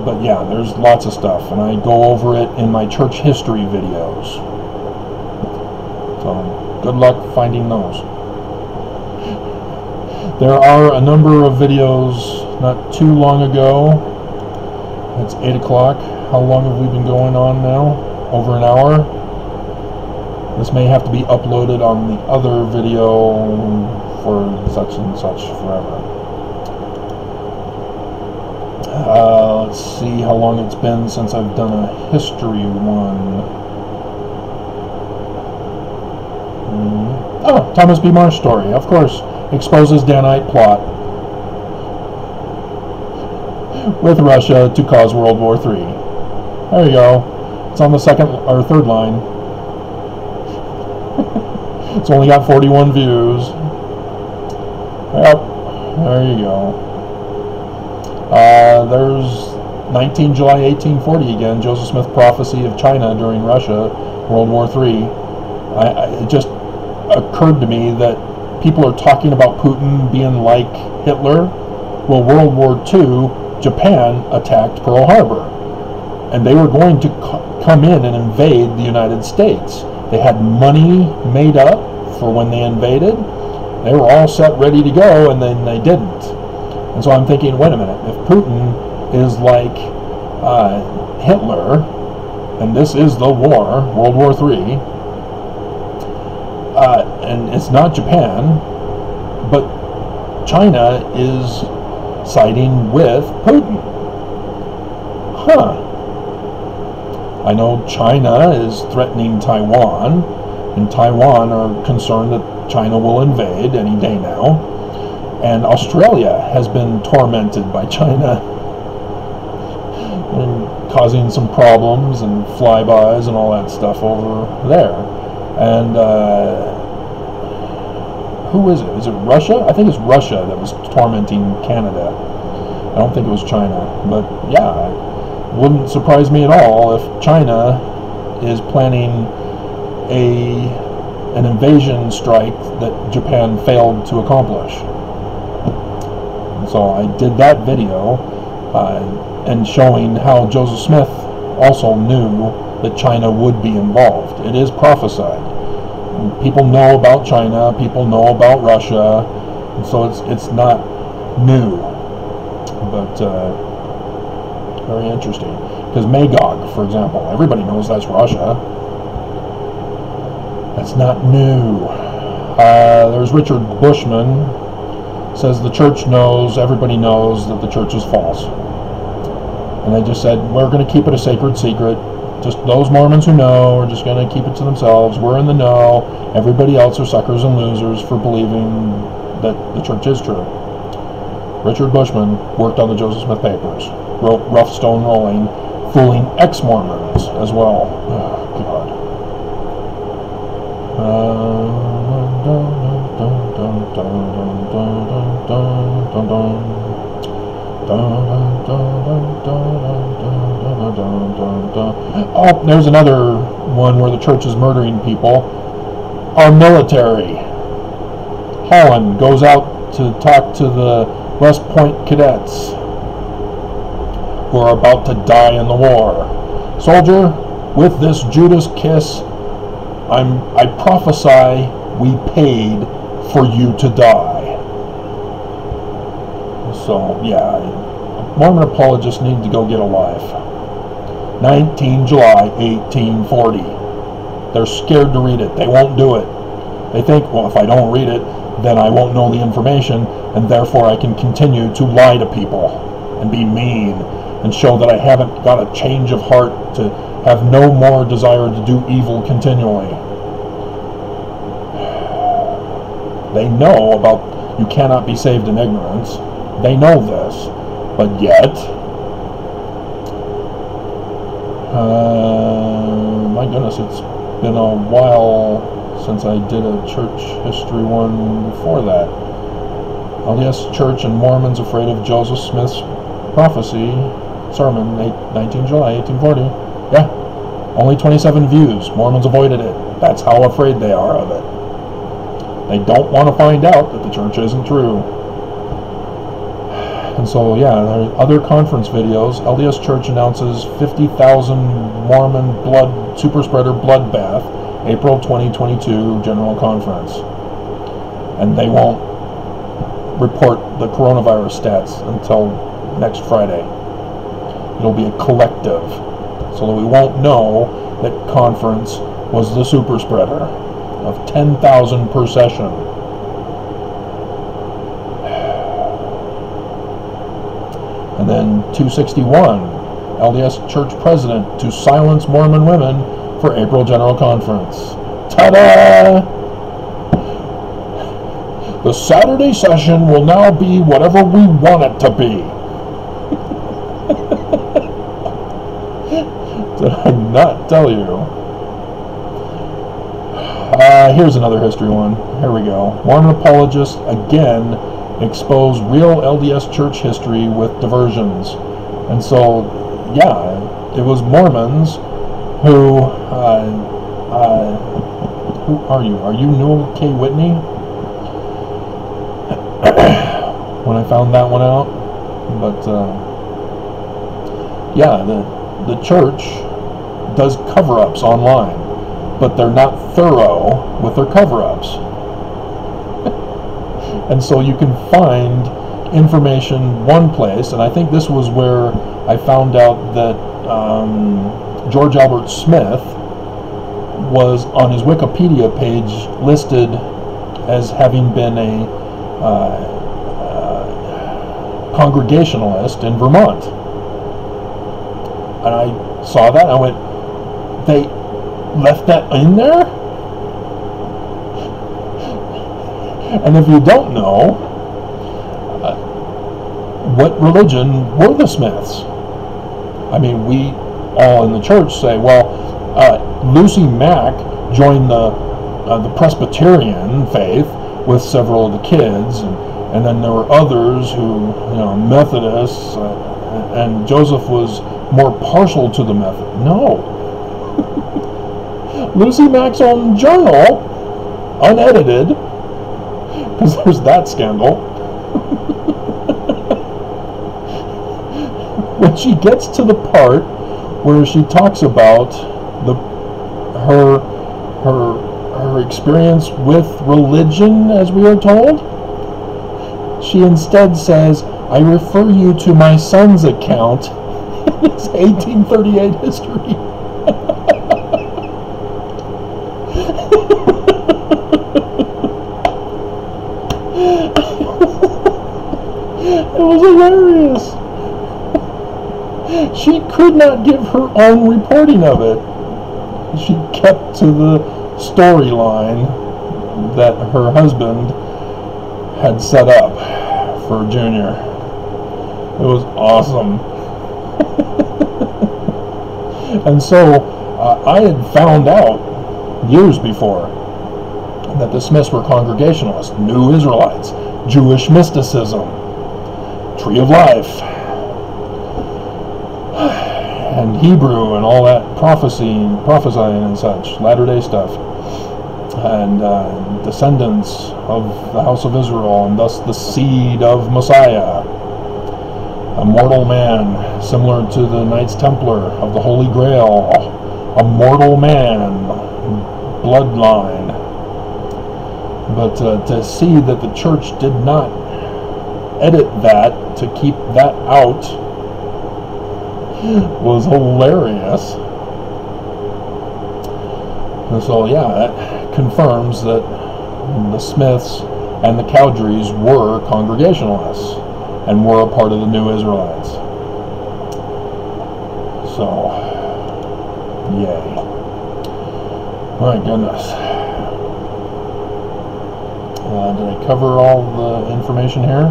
But yeah, there's lots of stuff, and I go over it in my church history videos. So, good luck finding those. There are a number of videos not too long ago. It's 8 o'clock. How long have we been going on now? Over an hour? This may have to be uploaded on the other video for such and such forever. Let's see how long it's been since I've done a history one. Oh, Thomas B. Marsh story, of course. Exposes Danite plot with Russia to cause World War III. There you go. It's on the second or third line. It's only got 41 views. Yep, there you go. There's 19 July 1840 again, Joseph Smith prophecy of China during Russia, World War III. It just occurred to me that people are talking about Putin being like Hitler. Well, World War II, Japan attacked Pearl Harbor, and they were going to come in and invade the United States. They had money made up for when they invaded. They were all set, ready to go, and then they didn't. And so I'm thinking, wait a minute, if Putin is like Hitler, and this is the war, World War III, and it's not Japan, but China is siding with Putin. Huh. I know China is threatening Taiwan, and Taiwan are concerned that China will invade any day now. And Australia has been tormented by China and causing some problems and flybys and all that stuff over there. And who is it? Is it Russia? I think it's Russia that was tormenting Canada. I don't think it was China. But yeah, it wouldn't surprise me at all if China is planning an invasion strike that Japan failed to accomplish. And so I did that video and showing how Joseph Smith also knew that China would be involved. It is prophesied. People know about China, people know about Russia, and so it's not new, but very interesting. Because Magog, for example, everybody knows that's Russia. That's not new. There's Richard Bushman, says the church knows, everybody knows that the church is false. And they just said, we're going to keep it a sacred secret. Just those Mormons who know are just going to keep it to themselves. We're in the know. Everybody else are suckers and losers for believing that the church is true. Richard Bushman worked on the Joseph Smith Papers, wrote Rough Stone Rolling, fooling ex-Mormons as well. Oh, Oh, there's another one where the church is murdering people. Our military. Holland goes out to talk to the West Point cadets who are about to die in the war. Soldier, with this Judas kiss, I prophesy we paid for you to die. So, yeah, Mormon apologists need to go get a life. 19 July 1840. They're scared to read it. They won't do it. They think, well, if I don't read it, then I won't know the information, and therefore I can continue to lie to people and be mean and show that I haven't got a change of heart to have no more desire to do evil continually. They know about you cannot be saved in ignorance. They know this, but yet, my goodness, it's been a while since I did a church history one before that. LDS Church and Mormons afraid of Joseph Smith's prophecy sermon, 19 July 1840. Yeah, only 27 views. Mormons avoided it. That's how afraid they are of it. They don't want to find out that the church isn't true. And so, yeah, there are other conference videos. LDS Church announces 50,000 Mormon blood super spreader bloodbath, April 2022 General Conference. And they won't report the coronavirus stats until next Friday. It'll be a collective, so that we won't know that conference was the super spreader of 10,000 per session. And then 261, LDS Church President to silence Mormon women for April General Conference. Ta-da! The Saturday session will now be whatever we want it to be. Did I not tell you? Here's another history one. Here we go. Mormon apologists again expose real LDS church history with diversions. And so, yeah, it was Mormons who are you? Are you Newell K. Whitney? When I found that one out. But, yeah, the church does cover-ups online, but they're not thorough with their cover-ups. And so you can find information one place, and I think this was where I found out that George Albert Smith was on his Wikipedia page listed as having been a Congregationalist in Vermont. And I saw that, and I went, they left that in there? And if you don't know, what religion were the Smiths? I mean, we all in the church say, well, Lucy Mack joined the Presbyterian faith with several of the kids, and then there were others who, Methodists, and Joseph was more partial to the method. No. Lucy Mack's own journal, unedited, because there's that scandal. When she gets to the part where she talks about her experience with religion, as we are told, she instead says, I refer you to my son's account in his 1838 history. It was hilarious. She could not give her own reporting of it. She kept to the storyline that her husband had set up for Junior. It was awesome. And so I had found out years before that the Smiths were Congregationalists, New Israelites, Jewish mysticism, Tree of Life, and Hebrew and all that prophesying and such, Latter-day stuff, and descendants of the house of Israel, and thus the seed of Messiah, a mortal man, similar to the Knights Templar of the Holy Grail, a mortal man bloodline. But to see that the church did not edit that to keep that out was hilarious. And so, yeah, that confirms that the Smiths and the Cowdreys were Congregationalists and were a part of the New Israelites. So, yay. My goodness. Did I cover all the information here?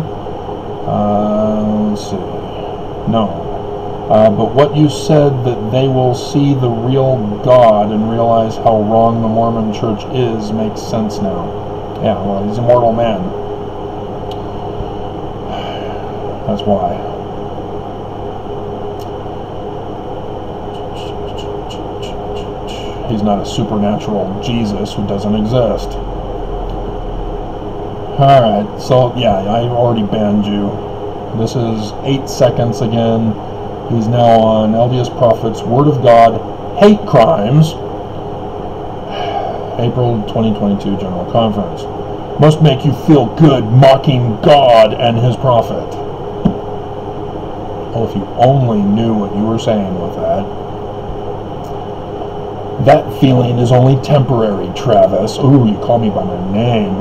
Let's see. No. But what you said, that they will see the real God and realize how wrong the Mormon church is, makes sense now. Yeah, well, he's a mortal man. That's why. He's not a supernatural Jesus who doesn't exist. Alright, so yeah, I already banned you. This is 8 seconds again. He's now on LDS Prophets, Word of God, Hate Crimes, April 2022 General Conference. Must make you feel good mocking God and His prophet. Oh, if you only knew what you were saying with that. That feeling is only temporary, Travis. Ooh, you call me by my name.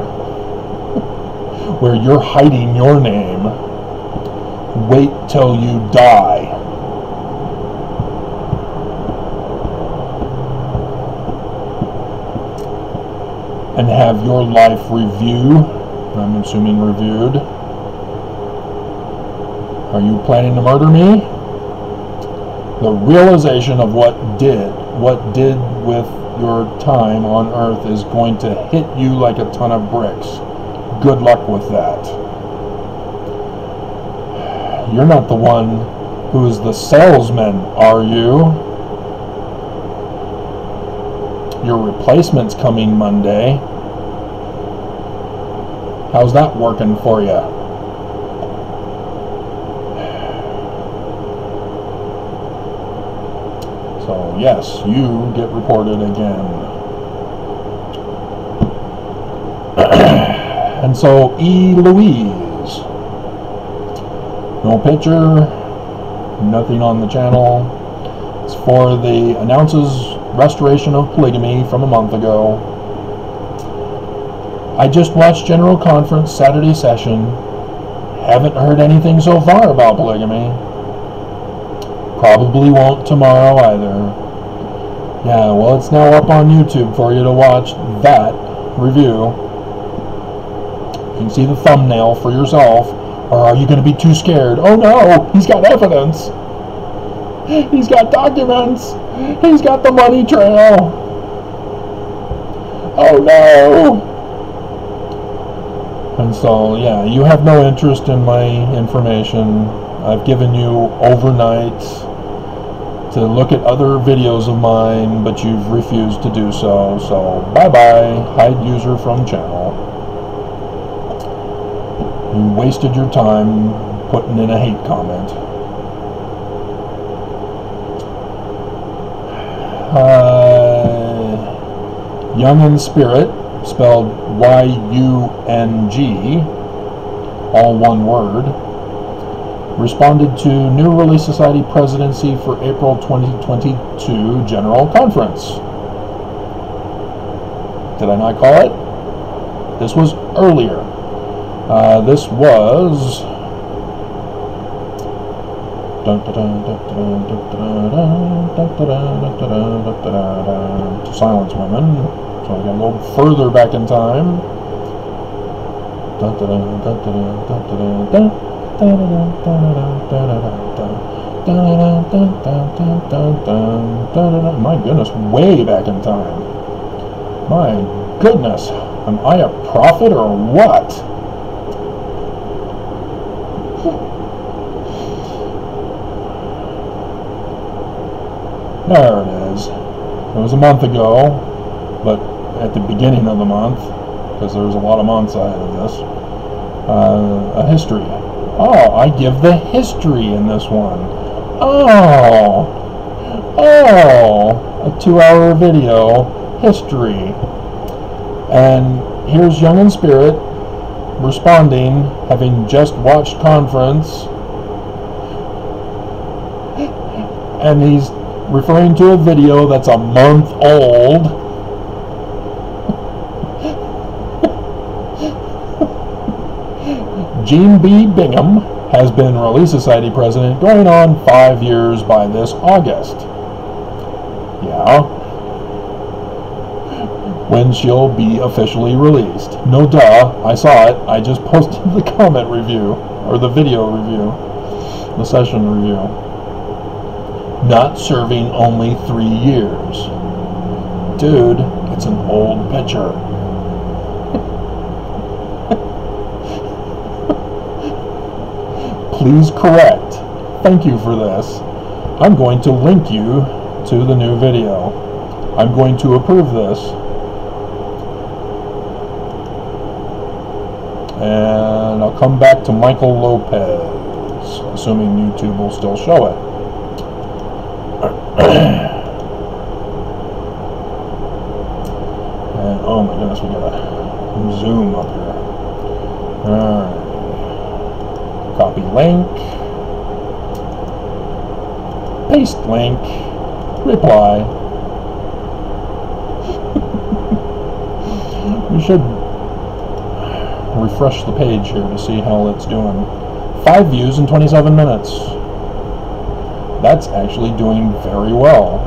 Where you're hiding your name. Wait till you die. And have your life I'm assuming reviewed. Are you planning to murder me? The realization of what did with your time on earth is going to hit you like a ton of bricks. Good luck with that. You're not the one who is the salesman, are you? Your replacement's coming Monday. How's that working for you? So, yes, you get reported again. And so, E. Louise. No picture, nothing on the channel. It's for the announces restoration of polygamy from a month ago. I just watched General Conference Saturday session. Haven't heard anything so far about polygamy. Probably won't tomorrow either. Yeah, well, it's now up on YouTube for you to watch that review. You can see the thumbnail for yourself. Or are you going to be too scared? Oh no, he's got evidence. He's got documents. He's got the money trail. Oh no. And so, yeah, you have no interest in my information. I've given you overnight to look at other videos of mine, but you've refused to do so. So, bye-bye. Hide user from channel. You wasted your time putting in a hate comment. Young in Spirit, spelled Y-U-N-G, all one word, responded to New Relief Society presidency for April 2022 General Conference. Did I not call it? This was earlier. This was to silence women. So I gotta go further back in time. My goodness, way back in time. My goodness, am I a prophet or what? There it is. It was a month ago, but at the beginning of the month, because there was a lot of months ahead of this, a history. Oh, I give the history in this one. Oh, a 2-hour video, history. And here's Young in Spirit responding, having just watched conference, and he's referring to a video that's a month old. Gene B. Bingham has been Relief Society president going on 5 years by this August. Yeah. When she'll be officially released. No duh, I saw it. I just posted the comment review, or the video review, the session review. Not serving only 3 years. Dude, it's an old picture. Please correct. Thank you for this. I'm going to link you to the new video. I'm going to approve this. And I'll come back to Michael Lopez, assuming YouTube will still show it. And oh my goodness, we gotta zoom up here. Alright. Copy link. Paste link. Reply. We should refresh the page here to see how it's doing. 5 views in 27 minutes. That's actually doing very well,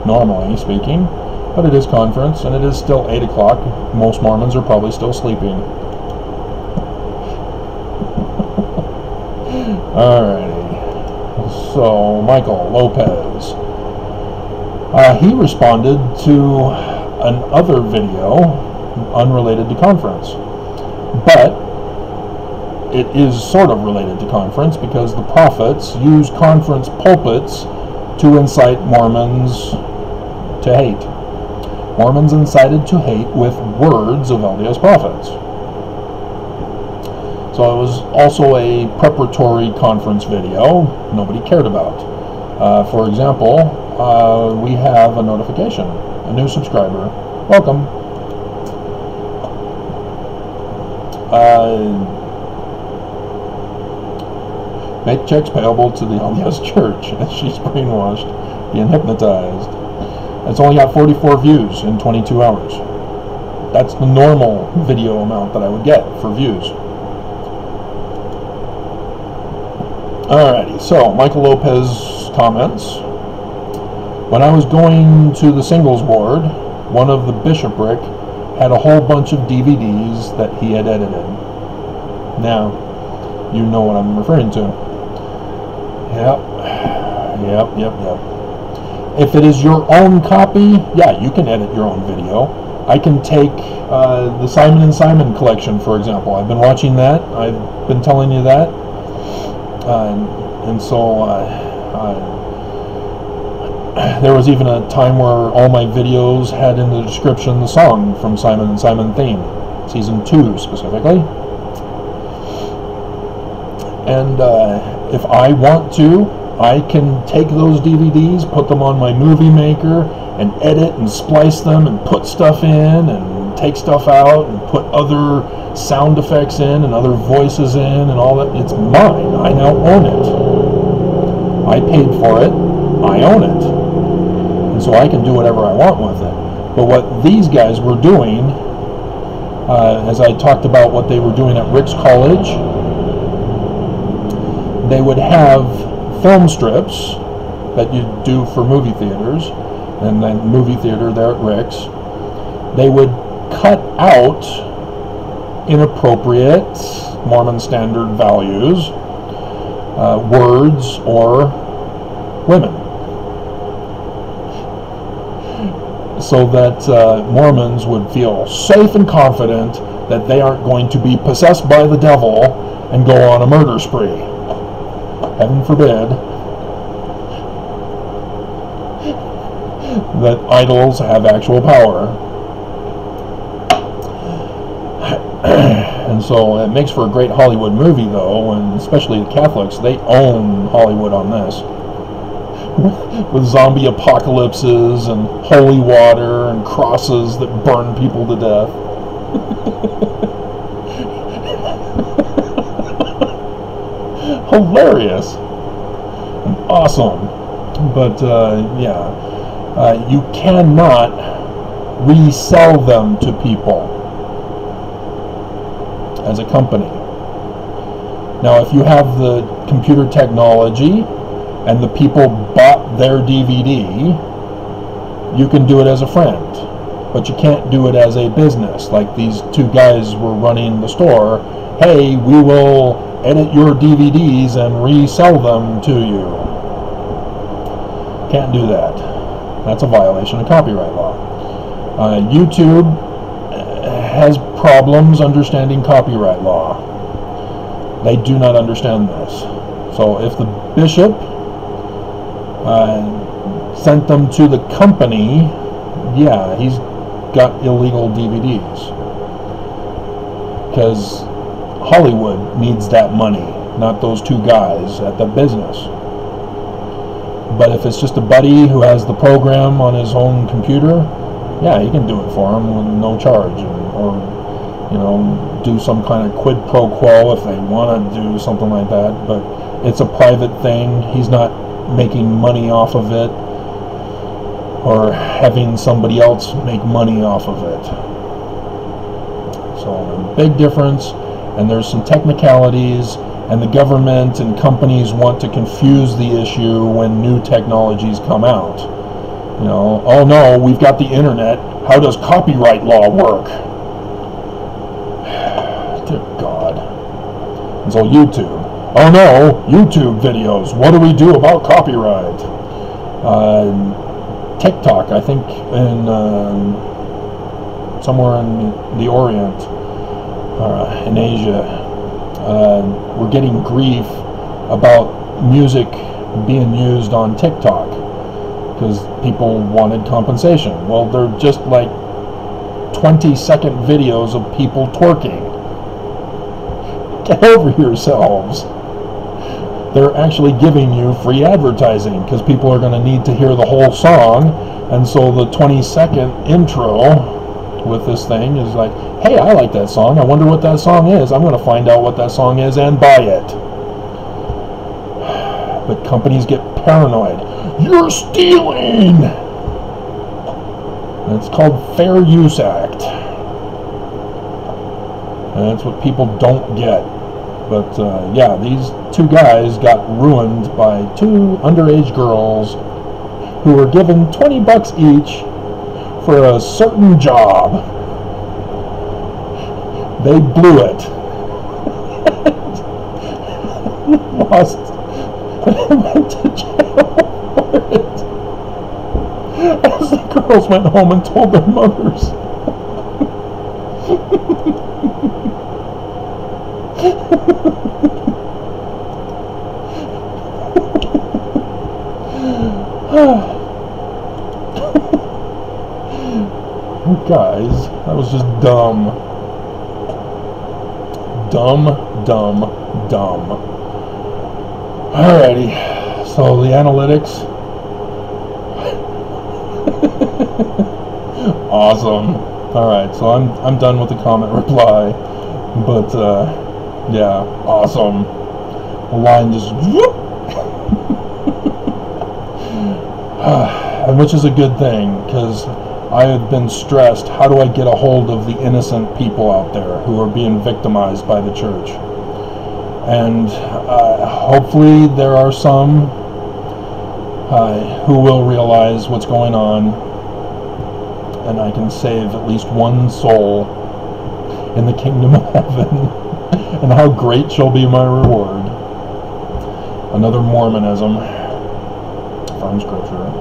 normally speaking, but it is conference and it is still 8 o'clock. Most Mormons are probably still sleeping. Alrighty, so Michael Lopez, he responded to another video unrelated to conference, but it is sort of related to conference because the prophets use conference pulpits to incite Mormons to hate. Mormons incited to hate with words of LDS prophets. So it was also a preparatory conference video nobody cared about. For example, we have a notification, a new subscriber. Welcome. Make checks payable to the LDS Church. She's brainwashed, being hypnotized. It's only got 44 views in 22 hours. That's the normal video amount that I would get for views. Alrighty, so Michael Lopez comments. When I was going to the singles ward, one of the bishopric had a whole bunch of DVDs that he had edited. Now, you know what I'm referring to. Yep. If it is your own copy, yeah, you can edit your own video. I can take the Simon & Simon collection, for example. I've been watching that. I've been telling you that. And so there was even a time where all my videos had in the description the song from Simon & Simon theme, season 2 specifically. And if I want to, I can take those DVDs, put them on my movie maker, and edit and splice them and put stuff in and take stuff out and put other sound effects in and other voices in and all that. It's mine. I now own it. I paid for it. I own it. And so I can do whatever I want with it. But what these guys were doing, as I talked about what they were doing at Rick's College, they would have film strips that you do for movie theaters, and then movie theater there at Rick's. They would cut out inappropriate Mormon standard values, words, or women, so that Mormons would feel safe and confident that they aren't going to be possessed by the devil and go on a murder spree. Heaven forbid that idols have actual power. And so it makes for a great Hollywood movie, though, and especially the Catholics, they own Hollywood on this. With zombie apocalypses and holy water and crosses that burn people to death. Hilarious and awesome. But yeah, you cannot resell them to people as a company. Now, if you have the computer technology and the people bought their DVD, you can do it as a friend. But you can't do it as a business. Like these two guys were running the store. Hey, we will edit your DVDs and resell them to you. Can't do that. That's a violation of copyright law. YouTube has problems understanding copyright law. They do not understand this. So if the bishop sent them to the company, yeah, he's got illegal DVDs. Because Hollywood needs that money, not those two guys at the business. But if it's just a buddy who has the program on his own computer, yeah, he can do it for him with no charge, or you know, do some kind of quid pro quo if they want to do something like that. But it's a private thing. He's not making money off of it, or having somebody else make money off of it. So a big difference, and there's some technicalities, and the government and companies want to confuse the issue when new technologies come out. You know, oh no, we've got the internet. How does copyright law work? Dear God. And so YouTube. Oh no, YouTube videos. What do we do about copyright? TikTok, I think in somewhere in the Orient, in Asia, we're getting grief about music being used on TikTok because people wanted compensation. Well, they're just like 20-second videos of people twerking. Get over yourselves. They're actually giving you free advertising because people are going to need to hear the whole song, and so the 20-second intro with this thing is like, hey, I like that song, I wonder what that song is, I'm going to find out what that song is and buy it. But companies get paranoid. You're stealing! And it's called Fair Use Act. And that's what people don't get. But yeah, these two guys got ruined by two underage girls who were given $20 each for a certain job. They blew it. Lost. And went to jail for it. As the girls went home and told their mothers. Guys, that was just dumb. Dumb. Alrighty, so the analytics. Awesome. Alright, so I'm done with the comment reply. But yeah, awesome. The line just whoop. And which is a good thing, because I have been stressed. How do I get a hold of the innocent people out there who are being victimized by the church? And hopefully there are some who will realize what's going on, and I can save at least one soul in the kingdom of heaven. And how great shall be my reward. Another Mormonism from Scripture.